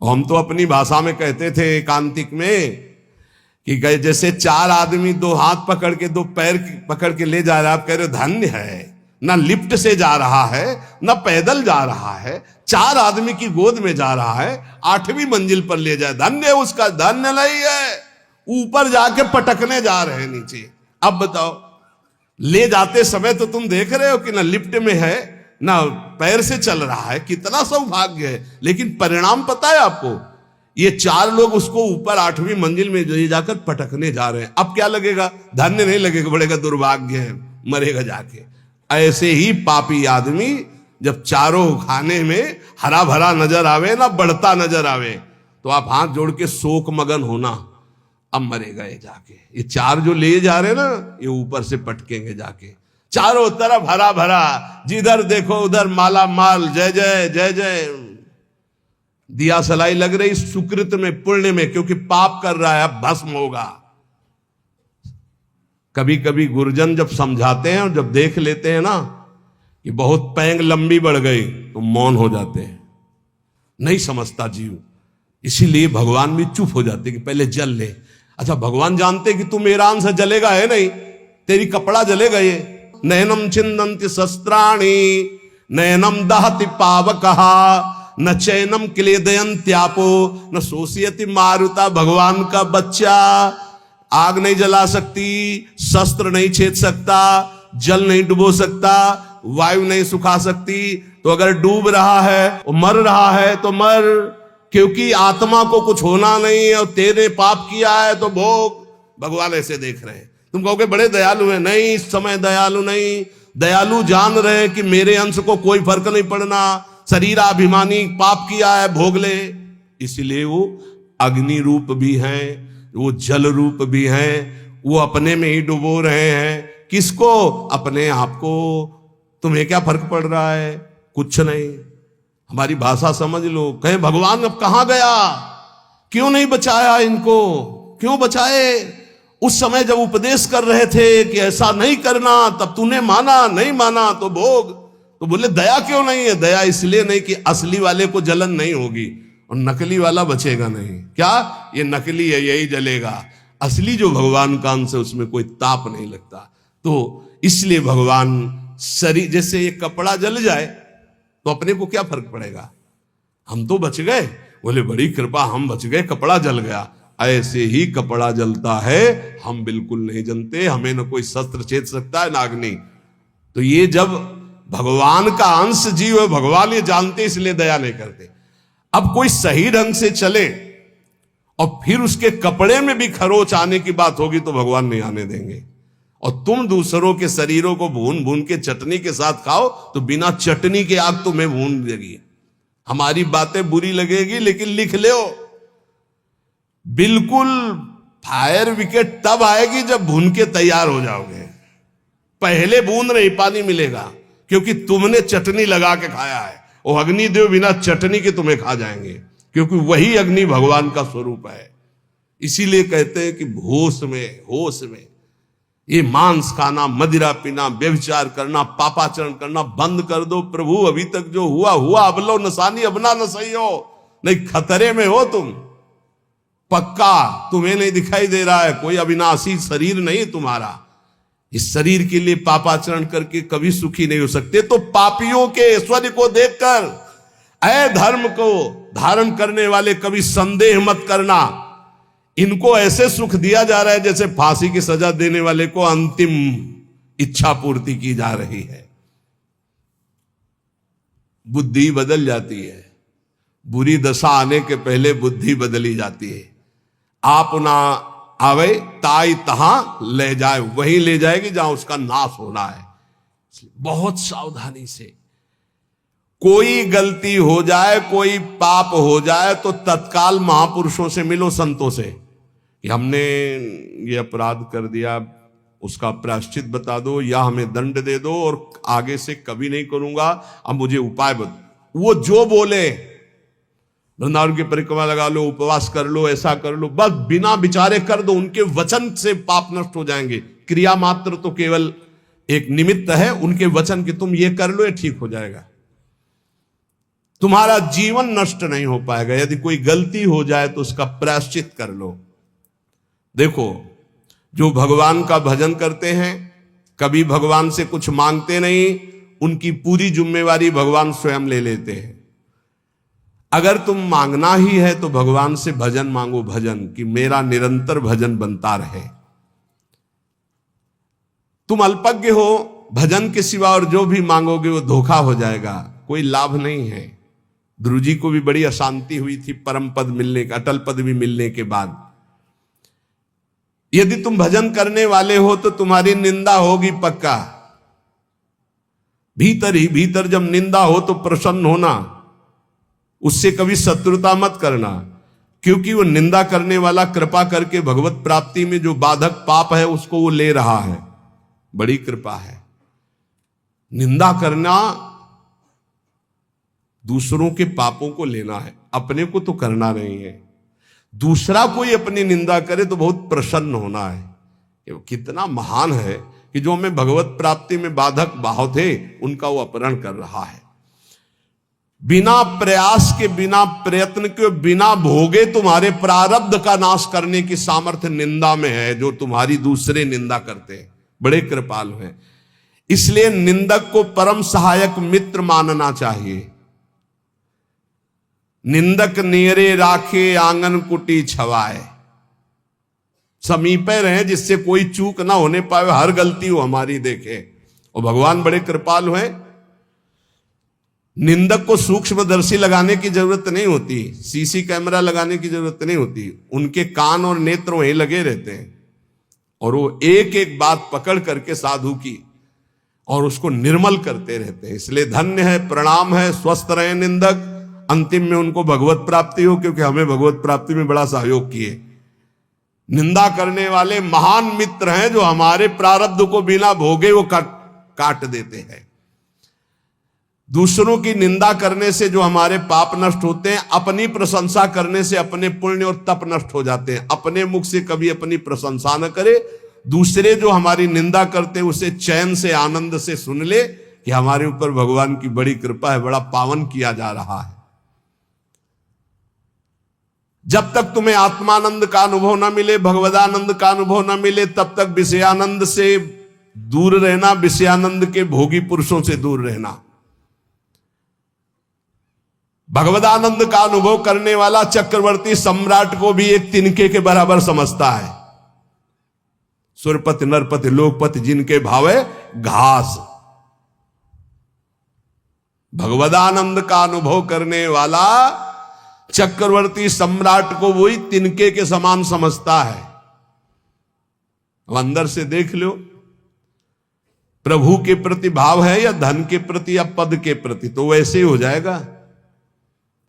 हम तो अपनी भाषा में कहते थे एकांतिक में कि जैसे चार आदमी दो हाथ पकड़ के दो पैर पकड़ के ले जा रहा है, आप कह रहे हो धन्य है, ना लिफ्ट से जा रहा है ना पैदल जा रहा है, चार आदमी की गोद में जा रहा है, 8वीं मंजिल पर ले जाए, धन्य उसका। धन्य नहीं है, ऊपर जाके पटकने जा रहे हैं नीचे। अब बताओ, ले जाते समय तो तुम देख रहे हो कि ना लिफ्ट में है ना पैर से चल रहा है, कितना सौभाग्य है। लेकिन परिणाम पता है आपको? ये चार लोग उसको ऊपर 8वीं मंजिल में ले जाकर पटकने जा रहे हैं। अब क्या लगेगा? धन्य नहीं लगेगा, बड़ेगा दुर्भाग्य है, मरेगा जाके। ऐसे ही पापी आदमी जब चारों खाने में हरा भरा नजर आवे ना बढ़ता नजर आवे, तो आप हाथ जोड़ के शोक मगन होना, अब मरेगा ये जाके। ये चार जो ले जा रहे ना, ये ऊपर से पटकेंगे जाके। चारों तरफ हरा भरा, जिधर देखो उधर माला माल, जय जय जय जय। दिया सलाई लग रही सुकृत में, पुण्य में, क्योंकि पाप कर रहा है, अब भस्म होगा। कभी कभी गुरुजन जब समझाते हैं और जब देख लेते हैं ना कि बहुत पैंग लंबी बढ़ गई, तो मौन हो जाते हैं। नहीं समझता जीव, इसीलिए भगवान भी चुप हो जाते कि पहले जल ले। अच्छा, भगवान जानते कि तू मेरा अंश जलेगा है नहीं, तेरी कपड़ा जलेगा ये। नयनम छिंदन्ति शस्त्राणि नयनम दहति पावकहा न चैनम क्लेदयन्त्यापो न शोषयति मारुता। भगवान का बच्चा आग नहीं जला सकती, शस्त्र नहीं छेद सकता, जल नहीं डुबो सकता, वायु नहीं सुखा सकती। तो अगर डूब रहा है और मर रहा है तो मर, क्योंकि आत्मा को कुछ होना नहीं है और तेरे पाप किया है तो भोग। भगवान ऐसे देख रहे हैं। तुम कहोगे बड़े दयालु हैं, नहीं, इस समय दयालु नहीं। दयालु जान रहे कि मेरे अंश को कोई फर्क नहीं पड़ना, शरीराभिमानी पाप किया है, भोग ले। इसलिए वो अग्नि रूप भी हैं, वो जल रूप भी हैं, वो अपने में ही डुबो रहे हैं। किसको? अपने आप को। तुम्हें क्या फर्क पड़ रहा है? कुछ नहीं। हमारी भाषा समझ लो। कहे भगवान अब कहां गया, क्यों नहीं बचाया इनको, क्यों बचाए? उस समय जब उपदेश कर रहे थे कि ऐसा नहीं करना, तब तूने माना, नहीं माना तो भोग। तो बोले दया क्यों नहीं है? दया इसलिए नहीं कि असली वाले को जलन नहीं होगी और नकली वाला बचेगा नहीं। क्या? ये नकली है, यही जलेगा। असली जो भगवान का अंश है उसमें कोई ताप नहीं लगता। तो इसलिए भगवान शरीर, जैसे ये कपड़ा जल जाए तो अपने को क्या फर्क पड़ेगा, हम तो बच गए, बोले बड़ी कृपा हम बच गए, कपड़ा जल गया। ऐसे ही कपड़ा जलता है, हम बिल्कुल नहीं जनते, हमें न कोई शस्त्र छेद सकता है ना अग्नि। तो ये जब भगवान का अंश जीव है, भगवान ये जानते इसलिए दया नहीं करते। अब कोई सही ढंग से चले और फिर उसके कपड़े में भी खरोच आने की बात होगी तो भगवान नहीं आने देंगे। और तुम दूसरों के शरीरों को भून भून के चटनी के साथ खाओ तो बिना चटनी के आग तुम्हें भून देगी। हमारी बातें बुरी लगेगी लेकिन लिख लो, बिल्कुल फायर विकेट तब आएगी जब भून के तैयार हो जाओगे। पहले बूंद नहीं पानी मिलेगा क्योंकि तुमने चटनी लगा के खाया है। वो अग्निदेव बिना चटनी के तुम्हें खा जाएंगे, क्योंकि वही अग्नि भगवान का स्वरूप है। इसीलिए कहते हैं कि होश में ये मांस खाना, मदिरा पीना, व्यभिचार करना, पापाचरण करना बंद कर दो। प्रभु अभी तक जो हुआ हुआ, अब लो नसानी, अब ना सही हो, नहीं खतरे में हो तुम पक्का। तुम्हें नहीं दिखाई दे रहा है, कोई अविनाशी शरीर नहीं तुम्हारा। इस शरीर के लिए पापाचरण करके कभी सुखी नहीं हो सकते। तो पापियों के ऐश्वर्य को देखकर अधर्म को धारण करने वाले कभी संदेह मत करना। इनको ऐसे सुख दिया जा रहा है जैसे फांसी की सजा देने वाले को अंतिम इच्छा पूर्ति की जा रही है। बुद्धि बदल जाती है, बुरी दशा आने के पहले बुद्धि बदली जाती है। आप ना आवे ताई तहां ले जाए, वहीं ले जाएगी जहां उसका नाश होना है। बहुत सावधानी से, कोई गलती हो जाए, कोई पाप हो जाए तो तत्काल महापुरुषों से मिलो, संतों से, कि हमने ये अपराध कर दिया, उसका प्रायश्चित बता दो या हमें दंड दे दो और आगे से कभी नहीं करूंगा, अब मुझे उपाय बता। वो जो बोले, वृंदावन की परिक्रमा लगा लो, उपवास कर लो, ऐसा कर लो, बस बिना विचारे कर दो। उनके वचन से पाप नष्ट हो जाएंगे। क्रिया मात्र तो केवल एक निमित्त है, उनके वचन की तुम ये कर लो, ये ठीक हो जाएगा। तुम्हारा जीवन नष्ट नहीं हो पाएगा। यदि कोई गलती हो जाए तो उसका प्रायश्चित कर लो। देखो, जो भगवान का भजन करते हैं, कभी भगवान से कुछ मांगते नहीं, उनकी पूरी जिम्मेवारी भगवान स्वयं ले लेते हैं। अगर तुम मांगना ही है तो भगवान से भजन मांगो, भजन कि मेरा निरंतर भजन बनता रहे। तुम अल्पज्ञ हो, भजन के सिवा और जो भी मांगोगे वो धोखा हो जाएगा, कोई लाभ नहीं है। ध्रुव जी को भी बड़ी अशांति हुई थी परम पद मिलने का, अटल पद भी मिलने के बाद। यदि तुम भजन करने वाले हो तो तुम्हारी निंदा होगी पक्का। भीतर ही भीतर जब निंदा हो तो प्रसन्न होना, उससे कभी शत्रुता मत करना, क्योंकि वो निंदा करने वाला कृपा करके भगवत प्राप्ति में जो बाधक पाप है उसको वो ले रहा है। बड़ी कृपा है। निंदा करना दूसरों के पापों को लेना है, अपने को तो करना नहीं है। दूसरा कोई अपनी निंदा करे तो बहुत प्रसन्न होना है। ये कितना महान है कि जो हमें भगवत प्राप्ति में बाधक भाव थे उनका वो अपहरण कर रहा है। बिना प्रयास के, बिना प्रयत्न के, बिना भोगे तुम्हारे प्रारब्ध का नाश करने की सामर्थ्य निंदा में है, जो तुम्हारी दूसरे निंदा करते हैं। बड़े कृपालु हैं। इसलिए निंदक को परम सहायक मित्र मानना चाहिए। निंदक नेरे राखे आंगन कुटी छवाए, समीपे रहे जिससे कोई चूक ना होने पाए, हर गलती वो हमारी देखे। और भगवान बड़े कृपालु हैं। निंदक को सूक्ष्मदर्शी लगाने की जरूरत नहीं होती, सीसी कैमरा लगाने की जरूरत नहीं होती। उनके कान और नेत्र वहीं लगे रहते हैं और वो एक एक बात पकड़ करके साधु की और उसको निर्मल करते रहते हैं। इसलिए धन्य है, प्रणाम है, स्वस्थ रहे निंदक। अंतिम में उनको भगवत प्राप्ति हो, क्योंकि हमें भगवत प्राप्ति में बड़ा सहयोग किए। निंदा करने वाले महान मित्र हैं जो हमारे प्रारब्ध को बिना भोगे वो काट देते हैं। दूसरों की निंदा करने से जो हमारे पाप नष्ट होते हैं, अपनी प्रशंसा करने से अपने पुण्य और तप नष्ट हो जाते हैं। अपने मुख से कभी अपनी प्रशंसा न करे, दूसरे जो हमारी निंदा करते हैं उसे चैन से, आनंद से सुन ले कि हमारे ऊपर भगवान की बड़ी कृपा है, बड़ा पावन किया जा रहा है। जब तक तुम्हें आत्मानंद का अनुभव न मिले, भगवदानंद का अनुभव न मिले, तब तक विषयानंद से दूर रहना, विषयानंद के भोगी पुरुषों से दूर रहना। भगवदानंद का अनुभव करने वाला चक्रवर्ती सम्राट को भी एक तिनके के बराबर समझता है। सुरपति नरपति लोकपति जिनके भावे घास। भगवदानंद का अनुभव करने वाला चक्रवर्ती सम्राट को वही तिनके के समान समझता है। अब अंदर से देख लो, प्रभु के प्रति भाव है या धन के प्रति या पद के प्रति, तो वैसे ही हो जाएगा।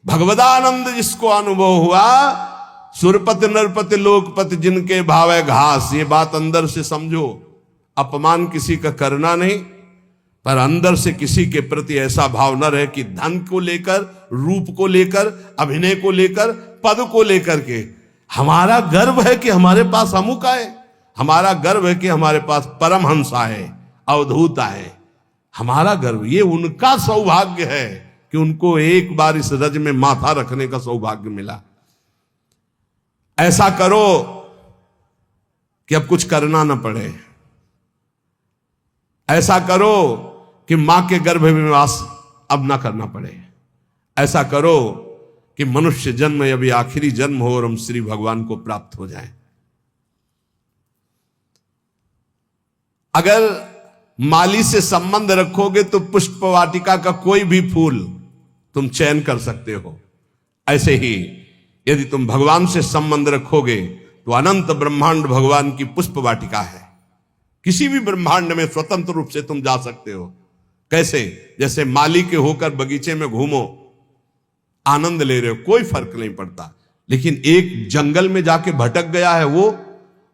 भगवदानंद जिसको अनुभव हुआ, सुरपति नरपति लोकपति जिनके भाव है घास, ये बात अंदर से समझो। अपमान किसी का करना नहीं, पर अंदर से किसी के प्रति ऐसा भाव न रहे कि धन को लेकर, रूप को लेकर, अभिनय को लेकर, पद को लेकर के हमारा गर्व है कि हमारे पास अमुक आए, हमारा गर्व है कि हमारे पास परमहंस आए, अवधूत आए। हमारा गर्व, ये उनका सौभाग्य है कि उनको एक बार इस रज में माथा रखने का सौभाग्य मिला। ऐसा करो कि अब कुछ करना ना पड़े। ऐसा करो कि मां के गर्भ में वास अब ना करना पड़े। ऐसा करो कि मनुष्य जन्म अभी आखिरी जन्म हो और हम श्री भगवान को प्राप्त हो जाएं। अगर माली से संबंध रखोगे तो पुष्प वाटिका का कोई भी फूल तुम चयन कर सकते हो। ऐसे ही यदि तुम भगवान से संबंध रखोगे तो अनंत ब्रह्मांड भगवान की पुष्प वाटिका है। किसी भी ब्रह्मांड में स्वतंत्र रूप से तुम जा सकते हो। कैसे? जैसे माली के होकर बगीचे में घूमो, आनंद ले रहे हो, कोई फर्क नहीं पड़ता। लेकिन एक जंगल में जाके भटक गया है वो,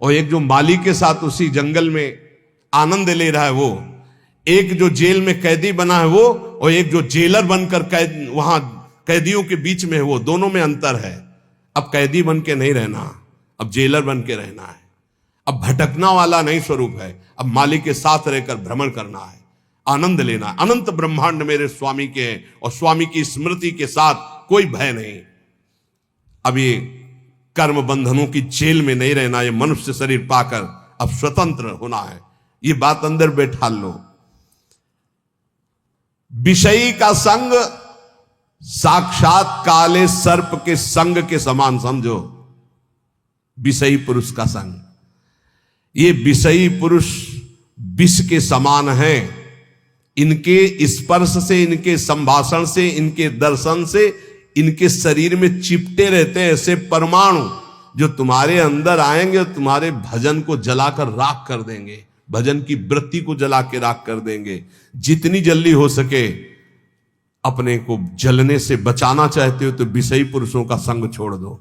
और एक जो माली के साथ उसी जंगल में आनंद ले रहा है वो, एक जो जेल में कैदी बना है वो, और एक जो जेलर बनकर वहां कैदियों के बीच में है वो, दोनों में अंतर है। अब कैदी बन के नहीं रहना, अब जेलर बन के रहना है। अब भटकना वाला नहीं स्वरूप है, अब मालिक के साथ रहकर भ्रमण करना है, आनंद लेना। अनंत ब्रह्मांड मेरे स्वामी के हैं और स्वामी की स्मृति के साथ कोई भय नहीं। अब ये कर्म बंधनों की जेल में नहीं रहना, ये मनुष्य शरीर पाकर अब स्वतंत्र होना है। ये बात अंदर बैठा लो। विषयी का संग साक्षात काले सर्प के संग के समान समझो। विषयी पुरुष का संग, ये विषयी पुरुष विष के समान है। इनके स्पर्श से, इनके संभाषण से, इनके दर्शन से इनके शरीर में चिपटे रहते हैं ऐसे परमाणु, जो तुम्हारे अंदर आएंगे और तुम्हारे भजन को जलाकर राख कर देंगे, भजन की वृत्ति को जला के राख कर देंगे। जितनी जल्दी हो सके अपने को जलने से बचाना चाहते हो तो विषयी पुरुषों का संग छोड़ दो।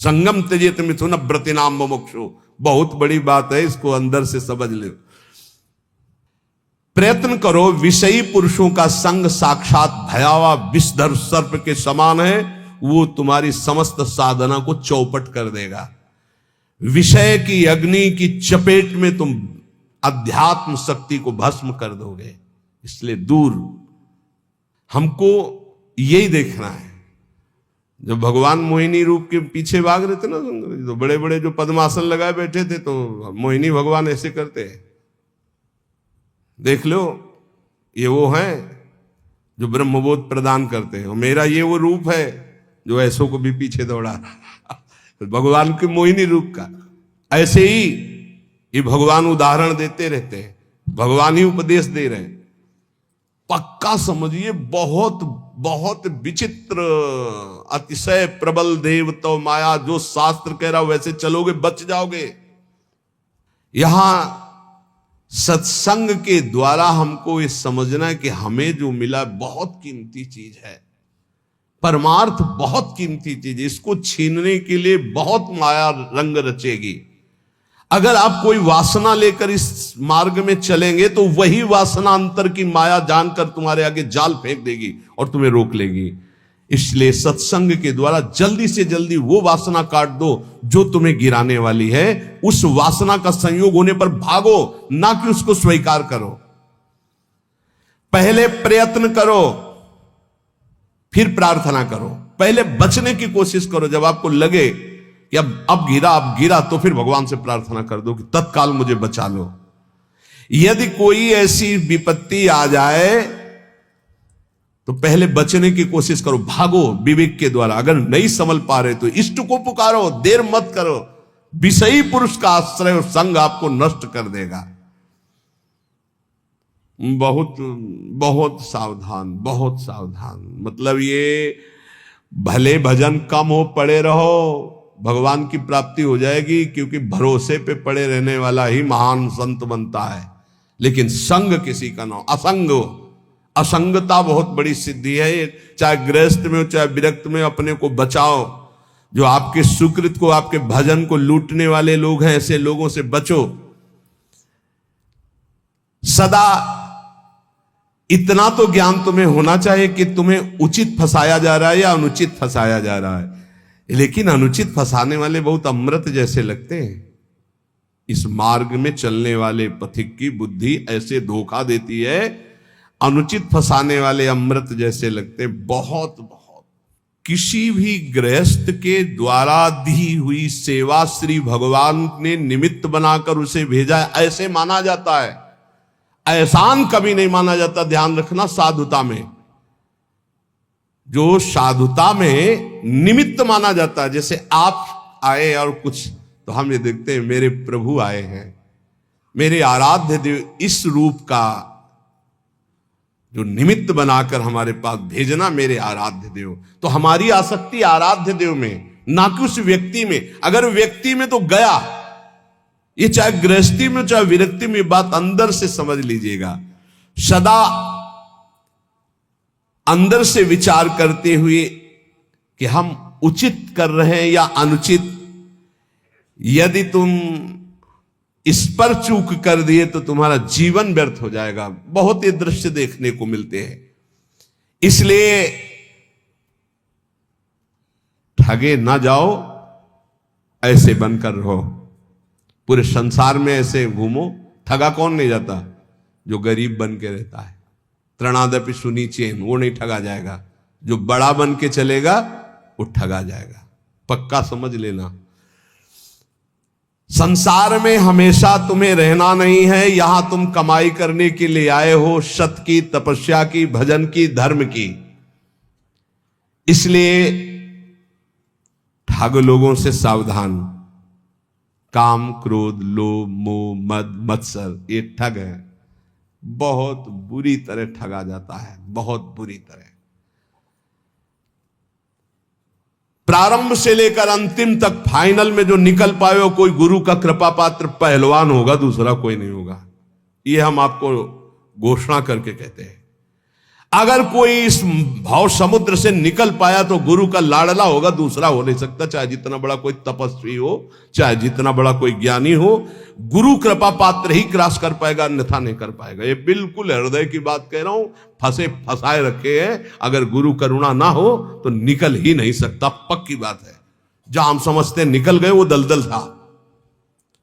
संगम त्यजेत मिथुन व्रतिनाम मुमुक्षु, बहुत बड़ी बात है, इसको अंदर से समझ लो। प्रयत्न करो। विषयी पुरुषों का संग साक्षात भयावह विषधर सर्प के समान है, वो तुम्हारी समस्त साधना को चौपट कर देगा। विषय की अग्नि की चपेट में तुम अध्यात्म शक्ति को भस्म कर दोगे। इसलिए दूर, हमको यही देखना है। जब भगवान मोहिनी रूप के पीछे भाग रहे थे ना, तो बड़े बड़े जो पद्मासन लगाए बैठे थे, तो मोहिनी भगवान ऐसे करते हैं। देख लो, ये वो हैं जो ब्रह्मबोध प्रदान करते हैं, और मेरा ये वो रूप है जो ऐसों को भी पीछे दौड़ा भगवान के मोहिनी रूप का। ऐसे ही ये भगवान उदाहरण देते रहते हैं, भगवान ही उपदेश दे रहे हैं। पक्का समझिए, बहुत बहुत विचित्र, अतिशय प्रबल देव तो माया, जो शास्त्र कह रहा वैसे चलोगे बच जाओगे। यहां सत्संग के द्वारा हमको ये समझना है कि हमें जो मिला बहुत कीमती चीज है, परमार्थ बहुत कीमती चीज है। इसको छीनने के लिए बहुत माया रंग रचेगी। अगर आप कोई वासना लेकर इस मार्ग में चलेंगे तो वही वासना अंतर की माया जानकर तुम्हारे आगे जाल फेंक देगी और तुम्हें रोक लेगी। इसलिए सत्संग के द्वारा जल्दी से जल्दी वो वासना काट दो जो तुम्हें गिराने वाली है। उस वासना का संयोग होने पर भागो, ना कि उसको स्वीकार करो। पहले प्रयत्न करो, फिर प्रार्थना करो। पहले बचने की कोशिश करो। जब आपको लगे कि अब गिरा तो फिर भगवान से प्रार्थना कर दो कि तत्काल मुझे बचा लो। यदि कोई ऐसी विपत्ति आ जाए तो पहले बचने की कोशिश करो, भागो विवेक के द्वारा। अगर नहीं संभल पा रहे तो इष्ट को पुकारो, देर मत करो। विषयी पुरुष का आश्रय और संग आपको नष्ट कर देगा। बहुत बहुत सावधान, बहुत सावधान। मतलब ये भले भजन कम हो, पड़े रहो, भगवान की प्राप्ति हो जाएगी, क्योंकि भरोसे पे पड़े रहने वाला ही महान संत बनता है। लेकिन संग किसी का ना, असंग, असंगता बहुत बड़ी सिद्धि है। चाहे गृहस्थ में हो चाहे विरक्त में, अपने को बचाओ। जो आपके सुकृत को, आपके भजन को लूटने वाले लोग हैं, ऐसे लोगों से बचो। सदा इतना तो ज्ञान तुम्हें होना चाहिए कि तुम्हें उचित फंसाया जा रहा है या अनुचित फंसाया जा रहा है। लेकिन अनुचित फंसाने वाले बहुत अमृत जैसे लगते हैं। इस मार्ग में चलने वाले पथिक की बुद्धि ऐसे धोखा देती है, अनुचित फंसाने वाले अमृत जैसे लगते। बहुत बहुत किसी भी गृहस्थ के द्वारा दी हुई सेवा श्री भगवान ने निमित्त बनाकर उसे भेजा है, ऐसे माना जाता है। एहसान कभी नहीं माना जाता। ध्यान रखना, साधुता में, जो साधुता में निमित्त माना जाता है। जैसे आप आए और कुछ, तो हम ये देखते हैं मेरे प्रभु आए हैं, मेरे आराध्य देव, इस रूप का जो निमित्त बनाकर हमारे पास भेजना, मेरे आराध्य देव। तो हमारी आसक्ति आराध्य देव में, ना कि उस व्यक्ति में। अगर व्यक्ति में तो गया, ये चाहे गृहस्थी में चाहे विरक्ति में, बात अंदर से समझ लीजिएगा। सदा अंदर से विचार करते हुए कि हम उचित कर रहे हैं या अनुचित। यदि तुम इस पर चूक कर दिए तो तुम्हारा जीवन व्यर्थ हो जाएगा। बहुत ये दृश्य देखने को मिलते हैं। इसलिए ठगे ना जाओ, ऐसे बनकर रहो। पूरे संसार में ऐसे घूमो। ठगा कौन नहीं जाता? जो गरीब बन के रहता है। त्रणादपि सुनीचेन, वो नहीं ठगा जाएगा। जो बड़ा बन के चलेगा वो ठगा जाएगा। पक्का समझ लेना। संसार में हमेशा तुम्हें रहना नहीं है। यहां तुम कमाई करने के लिए आए हो, सत की, तपस्या की, भजन की, धर्म की। इसलिए ठग लोगों से सावधान। काम, क्रोध, लोभ, मोह, मद, मत्सर, ये ठग है। बहुत बुरी तरह ठगा जाता है, बहुत बुरी तरह। प्रारंभ से लेकर अंतिम तक, फाइनल में जो निकल पाए हो, कोई गुरु का कृपा पात्र पहलवान होगा, दूसरा कोई नहीं होगा। ये हम आपको घोषणा करके कहते हैं। अगर कोई इस भाव समुद्र से निकल पाया तो गुरु का लाडला होगा, दूसरा हो नहीं सकता। चाहे जितना बड़ा कोई तपस्वी हो, चाहे जितना बड़ा कोई ज्ञानी हो, गुरु कृपा पात्र ही क्रॉस कर पाएगा, अन्यथा नहीं कर पाएगा। ये बिल्कुल हृदय की बात कह रहा हूं। फंसाए रखे हैं। अगर गुरु करुणा ना हो तो निकल ही नहीं सकता, पक्की बात है। जहां हम समझते हैं निकल गए, वो दलदल था।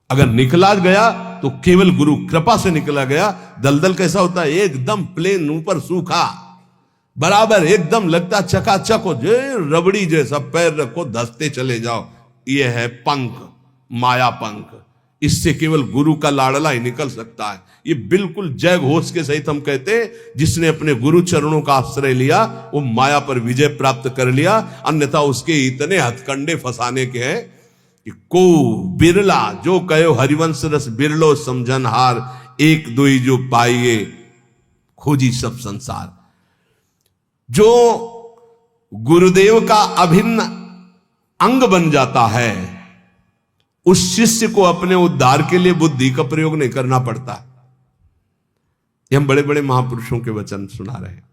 अगर निकला गया तो केवल गुरु कृपा से निकला गया। दलदल कैसा होता है? एकदम प्लेन, ऊपर सूखा, बराबर एकदम लगता चकाचक हो, जो रबड़ी जैसा। पैर रखो, धसते चले जाओ। ये है पंख, माया पंख। इससे केवल गुरु का लाडला ही निकल सकता है। ये बिल्कुल जय घोष के सहित हम कहते हैं, जिसने अपने गुरु चरणों का आश्रय लिया वो माया पर विजय प्राप्त कर लिया। अन्यथा उसके इतने हथकंडे फंसाने के हैं कि को बिरला, जो कहो हरिवंश रस बिरलो समझन हार, एक दुई जो पाइए खोजी सब संसार। जो गुरुदेव का अभिन्न अंग बन जाता है, उस शिष्य को अपने उद्धार के लिए बुद्धि का प्रयोग नहीं करना पड़ता। ये हम बड़े बड़े महापुरुषों के वचन सुना रहे हैं।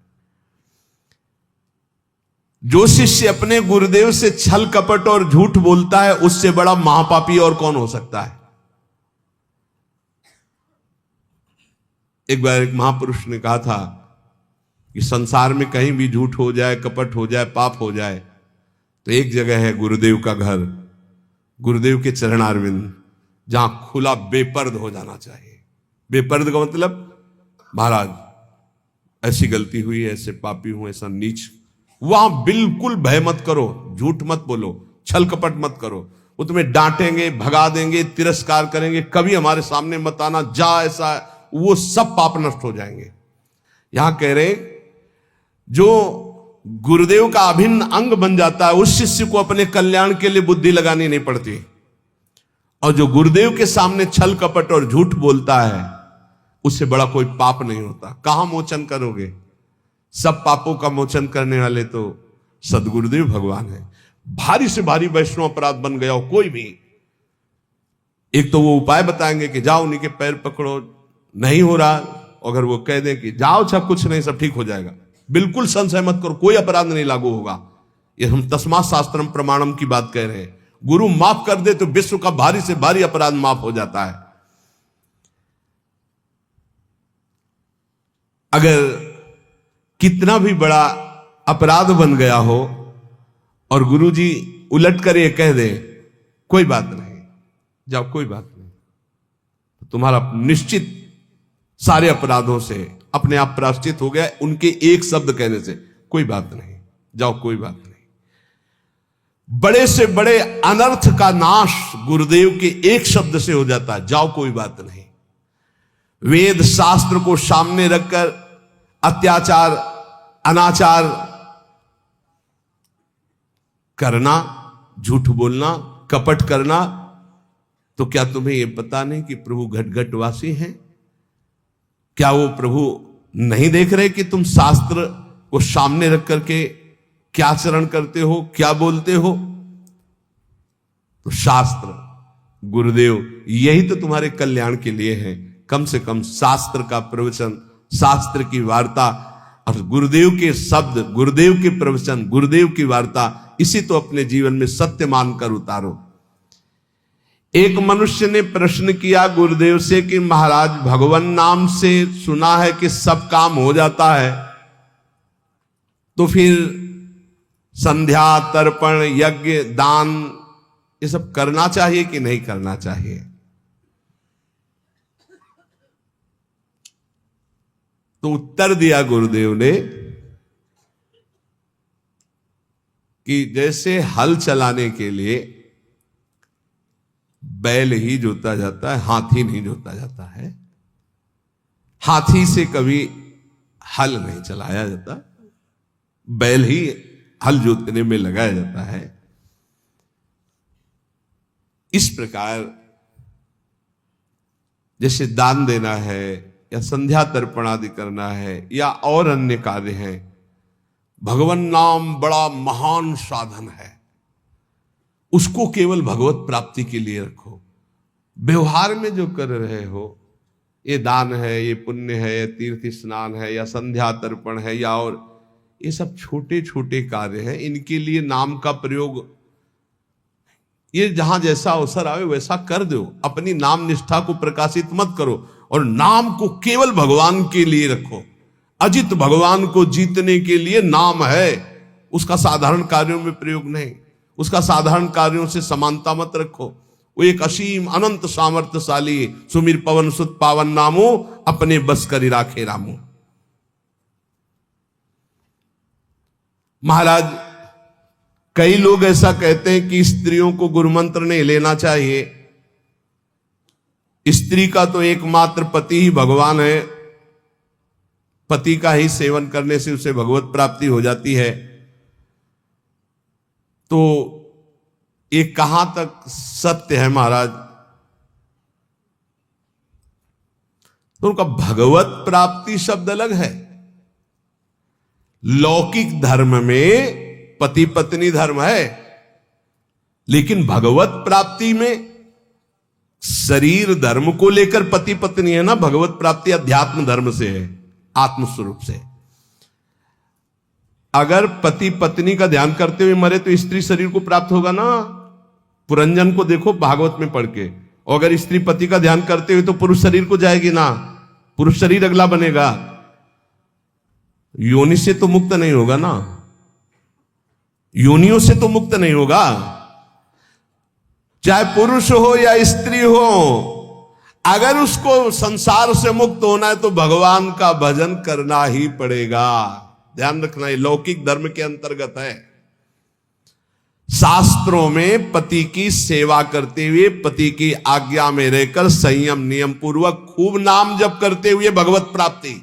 जो शिष्य अपने गुरुदेव से छल कपट और झूठ बोलता है, उससे बड़ा महापापी और कौन हो सकता है? एक बार एक महापुरुष ने कहा था कि संसार में कहीं भी झूठ हो जाए, कपट हो जाए, पाप हो जाए, तो एक जगह है गुरुदेव का घर, गुरुदेव के चरणारविंद, जहां खुला बेपर्द हो जाना चाहिए। बेपर्द का मतलब, महाराज ऐसी गलती हुई, ऐसे पापी हूं, ऐसा नीच। वहां बिल्कुल भय मत करो, झूठ मत बोलो, छल कपट मत करो। वो तुम्हें डांटेंगे, भगा देंगे, तिरस्कार करेंगे, कभी हमारे सामने मत आना, जा, ऐसा वो सब पाप नष्ट हो जाएंगे। यहां कह रहे जो गुरुदेव का अभिन्न अंग बन जाता है उस शिष्य को अपने कल्याण के लिए बुद्धि लगानी नहीं पड़ती, और जो गुरुदेव के सामने छल कपट और झूठ बोलता है उससे बड़ा कोई पाप नहीं होता। कहां मोचन करोगे? सब पापों का मोचन करने वाले तो सदगुरुदेव भगवान है। भारी से भारी वैष्णव अपराध बन गया हो कोई भी, एक तो वो उपाय बताएंगे कि जाओ उन्हीं के पैर पकड़ो, नहीं हो रहा, अगर वो कह दें कि जाओ अच्छा कुछ नहीं सब ठीक हो जाएगा, बिल्कुल संशय मत करो, कोई अपराध नहीं लागू होगा। ये हम तस्मात् शास्त्रम प्रमाणम की बात कह रहे हैं। गुरु माफ कर दे तो विश्व का भारी से भारी अपराध माफ हो जाता है। अगर कितना भी बड़ा अपराध बन गया हो और गुरुजी उलट कर ये कह दे कोई बात नहीं, जाओ कोई बात नहीं, तो तुम्हारा निश्चित सारे अपराधों से अपने आप प्रायश्चित हो गया उनके एक शब्द कहने से। कोई बात नहीं, जाओ कोई बात नहीं। बड़े से बड़े अनर्थ का नाश गुरुदेव के एक शब्द से हो जाता है, जाओ कोई बात नहीं। वेद शास्त्र को सामने रखकर अत्याचार अनाचार करना, झूठ बोलना, कपट करना, तो क्या तुम्हें यह पता नहीं कि प्रभु घटघटवासी हैं? क्या वो प्रभु नहीं देख रहे कि तुम शास्त्र को सामने रख करके क्या आचरण करते हो, क्या बोलते हो? तो शास्त्र गुरुदेव यही तो तुम्हारे कल्याण के लिए है। कम से कम शास्त्र का प्रवचन, शास्त्र की वार्ता और गुरुदेव के शब्द, गुरुदेव के प्रवचन, गुरुदेव की वार्ता, इसी तो अपने जीवन में सत्य मानकर उतारो। एक मनुष्य ने प्रश्न किया गुरुदेव से कि महाराज भगवान नाम से सुना है कि सब काम हो जाता है, तो फिर संध्या तर्पण यज्ञ दान ये सब करना चाहिए कि नहीं करना चाहिए? तो उत्तर दिया गुरुदेव ने कि जैसे हल चलाने के लिए बैल ही जोता जाता है, हाथी नहीं जोता जाता है। हाथी से कभी हल नहीं चलाया जाता, बैल ही हल जोतने में लगाया जाता है। इस प्रकार जैसे दान देना है या संध्या तर्पण आदि करना है या और अन्य कार्य हैं, भगवान नाम बड़ा महान साधन है, उसको केवल भगवत प्राप्ति के लिए रखो। व्यवहार में जो कर रहे हो, ये दान है, ये पुण्य है, ये तीर्थ स्नान है या संध्या तर्पण है या और, ये सब छोटे छोटे कार्य हैं, इनके लिए नाम का प्रयोग ये जहां जैसा अवसर आवे वैसा कर दो। अपनी नाम निष्ठा को प्रकाशित मत करो और नाम को केवल भगवान के लिए रखो। अजित भगवान को जीतने के लिए नाम है, उसका साधारण कार्यों में प्रयोग नहीं, उसका साधारण कार्यों से समानता मत रखो। वो एक असीम अनंत सामर्थ्यशाली सुमिर पवन सुत पावन नामो अपने बस करी राखे रामो। महाराज कई लोग ऐसा कहते हैं कि स्त्रियों को गुरुमंत्र नहीं लेना चाहिए, स्त्री का तो एकमात्र पति ही भगवान है, पति का ही सेवन करने से उसे भगवत प्राप्ति हो जाती है। तो ये कहां तक सत्य है महाराज? तो उनका भगवत प्राप्ति शब्द अलग है। लौकिक धर्म में पति पत्नी धर्म है, लेकिन भगवत प्राप्ति में शरीर धर्म को लेकर पति पत्नी है ना, भगवत प्राप्ति अध्यात्म धर्म से है, आत्म स्वरूप से। अगर पति पत्नी का ध्यान करते हुए मरे तो स्त्री शरीर को प्राप्त होगा ना। पुरंजन को देखो भागवत में पढ़ के, और अगर स्त्री पति का ध्यान करते हुए तो पुरुष शरीर को जाएगी ना, पुरुष शरीर अगला बनेगा, योनि से तो मुक्त नहीं होगा ना, योनियों से तो मुक्त नहीं होगा। चाहे पुरुष हो या स्त्री हो, अगर उसको संसार से मुक्त होना है तो भगवान का भजन करना ही पड़ेगा। ध्यान रखना, ये लौकिक धर्म के अंतर्गत है। शास्त्रों में पति की सेवा करते हुए, पति की आज्ञा में रहकर संयम नियम पूर्वक खूब नाम जप करते हुए भगवत प्राप्ति।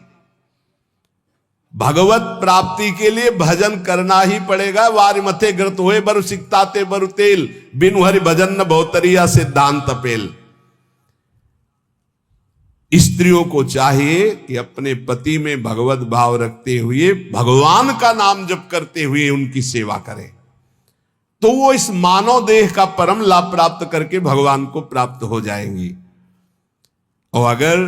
भगवत प्राप्ति के लिए भजन करना ही पड़ेगा। वार मथे ग्रत होए बरु सिकताते बरु तेल, बिनु हरि भजन न बहुतरिया सिद्धांत पेल। स्त्रियों को चाहिए कि अपने पति में भगवत भाव रखते हुए भगवान का नाम जप करते हुए उनकी सेवा करें, तो वो इस मानव देह का परम लाभ प्राप्त करके भगवान को प्राप्त हो जाएंगी। और अगर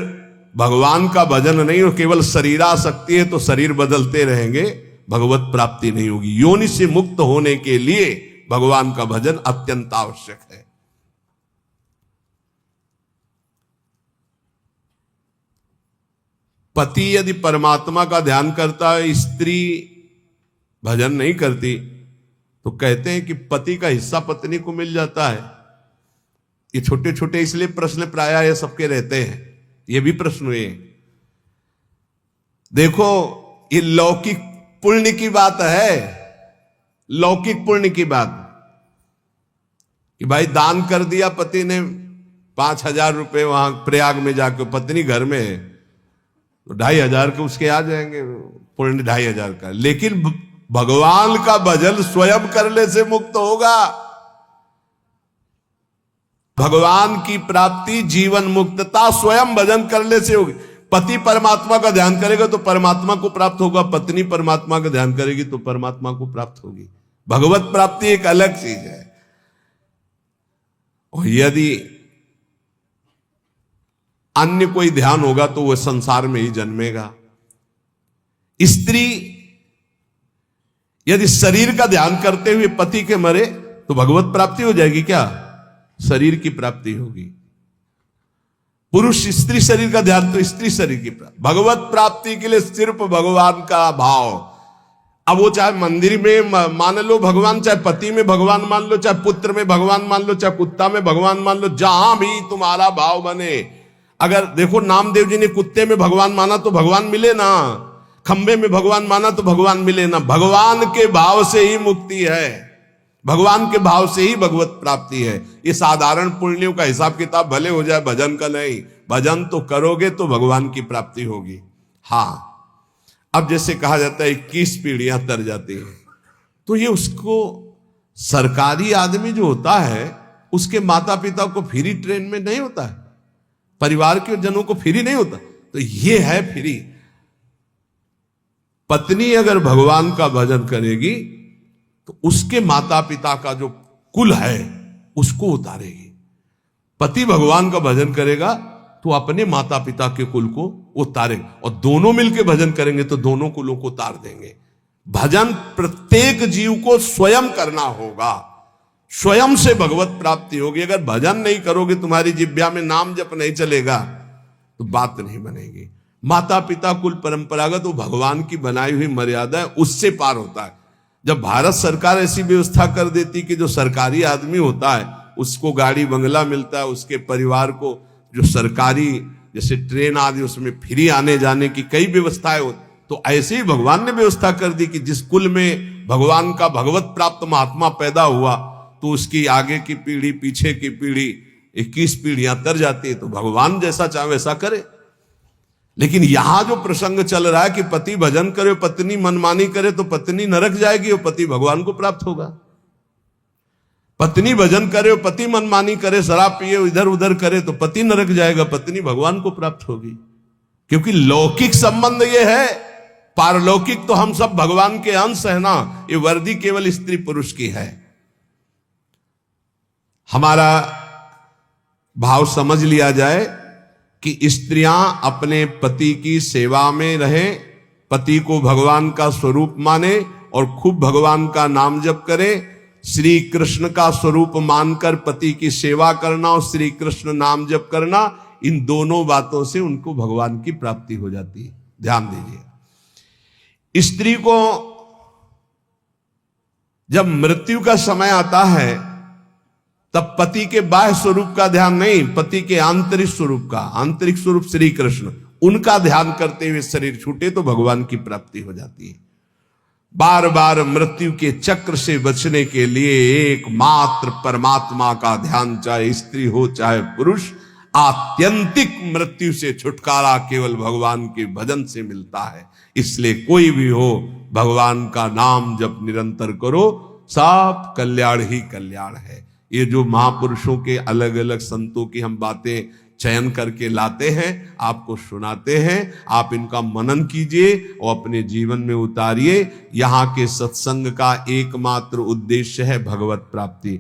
भगवान का भजन नहीं हो, केवल शरीरासक्ति है, तो शरीर बदलते रहेंगे, भगवत प्राप्ति नहीं होगी। योनि से मुक्त होने के लिए भगवान का भजन अत्यंत आवश्यक है। पति यदि परमात्मा का ध्यान करता है, स्त्री भजन नहीं करती, तो कहते हैं कि पति का हिस्सा पत्नी को मिल जाता है। ये छोटे छोटे इसलिए प्रश्न प्रायः ये सबके रहते हैं, ये भी प्रश्न हुए। देखो, ये लौकिक पुण्य की बात है, लौकिक पुण्य की बात कि भाई दान कर दिया पति ने 5,000 रुपए वहां प्रयाग में जाके, पत्नी घर में है, तो 2,500 के उसके आ जाएंगे, पुण्य 2,500 का। लेकिन भगवान का भजन स्वयं करने से मुक्त होगा। भगवान की प्राप्ति, जीवन मुक्तता स्वयं भजन करने से होगी। पति परमात्मा का ध्यान करेगा तो परमात्मा को प्राप्त होगा, पत्नी परमात्मा का ध्यान करेगी तो परमात्मा को प्राप्त होगी। भगवत प्राप्ति एक अलग चीज है। और यदि अन्य कोई ध्यान होगा तो वह संसार में ही जन्मेगा। स्त्री यदि शरीर का ध्यान करते हुए पति के मरे तो भगवत प्राप्ति हो जाएगी क्या? शरीर की प्राप्ति होगी। पुरुष स्त्री शरीर का ध्यान तो स्त्री शरीर की प्राप्ति। भगवत प्राप्ति के लिए सिर्फ भगवान का भाव। अब वो चाहे मंदिर में मान लो भगवान, चाहे पति में भगवान मान लो, चाहे पुत्र में भगवान मान लो, चाहे कुत्ता में भगवान मान लो, जहां भी तुम्हारा भाव बने। अगर देखो नामदेव जी ने कुत्ते में भगवान माना तो भगवान मिले ना, खंबे में भगवान माना तो भगवान मिले ना। भगवान के भाव से ही मुक्ति है, भगवान के भाव से ही भगवत प्राप्ति है। ये साधारण पुण्यों का हिसाब किताब भले हो जाए, भजन का नहीं। भजन तो करोगे तो भगवान की प्राप्ति होगी। हाँ, अब जैसे कहा जाता है 21 पीढ़ियां तर जाती हैं, तो ये उसको सरकारी आदमी जो होता है उसके माता पिता को फ्री ट्रेन में नहीं होता है, परिवार के जनों को फ्री नहीं होता, तो ये है फ्री। पत्नी अगर भगवान का भजन करेगी तो उसके माता पिता का जो कुल है उसको उतारेगी। पति भगवान का भजन करेगा तो अपने माता पिता के कुल को उतारेगा, और दोनों मिलकर भजन करेंगे तो दोनों कुलों को उतार देंगे। भजन प्रत्येक जीव को स्वयं करना होगा, स्वयं से भगवत प्राप्ति होगी। अगर भजन नहीं करोगे, तुम्हारी जिह्वा में नाम जप नहीं चलेगा, तो बात नहीं बनेगी। माता पिता कुल परंपरागत वो भगवान की बनाई हुई मर्यादा है, उससे पार होता है। जब भारत सरकार ऐसी व्यवस्था कर देती कि जो सरकारी आदमी होता है उसको गाड़ी बंगला मिलता है, उसके परिवार को जो सरकारी जैसे ट्रेन आदि उसमें फ्री आने जाने की कई व्यवस्थाएं होती, तो ऐसे ही भगवान ने व्यवस्था कर दी कि जिस कुल में भगवान का भगवत प्राप्त महात्मा पैदा हुआ तो उसकी आगे की पीढ़ी पीछे की पीढ़ी 21 पीढ़ियां तर जाती है, तो भगवान जैसा चाहे वैसा करे। लेकिन यहां जो प्रसंग चल रहा है कि पति भजन करे पत्नी मनमानी करे तो पत्नी नरक जाएगी और पति भगवान को प्राप्त होगा। पत्नी भजन करे और पति मनमानी करे, शराब पिए इधर उधर करे तो पति नरक जाएगा, पत्नी भगवान को प्राप्त होगी। क्योंकि लौकिक संबंध ये है, पारलौकिक तो हम सब भगवान के अंश है ना। ये वर्दी केवल स्त्री पुरुष की है। हमारा भाव समझ लिया जाए कि स्त्रियां अपने पति की सेवा में रहें, पति को भगवान का स्वरूप माने और खूब भगवान का नाम जप करें। श्री कृष्ण का स्वरूप मानकर पति की सेवा करना और श्री कृष्ण नाम जप करना, इन दोनों बातों से उनको भगवान की प्राप्ति हो जाती है। ध्यान दीजिए, स्त्री को जब मृत्यु का समय आता है तब पति के बाह्य स्वरूप का ध्यान नहीं, पति के आंतरिक स्वरूप का, आंतरिक स्वरूप श्री कृष्ण, उनका ध्यान करते हुए शरीर छूटे तो भगवान की प्राप्ति हो जाती है। बार बार मृत्यु के चक्र से बचने के लिए एकमात्र परमात्मा का ध्यान, चाहे स्त्री हो चाहे पुरुष, आत्यंतिक मृत्यु से छुटकारा केवल भगवान के भजन से मिलता है। इसलिए कोई भी हो, भगवान का नाम जब निरंतर करो, सब कल्याण ही कल्याण है। ये जो महापुरुषों के अलग अलग संतों की हम बातें चयन करके लाते हैं, आपको सुनाते हैं, आप इनका मनन कीजिए और अपने जीवन में उतारिए। यहाँ के सत्संग का एकमात्र उद्देश्य है भगवत प्राप्ति।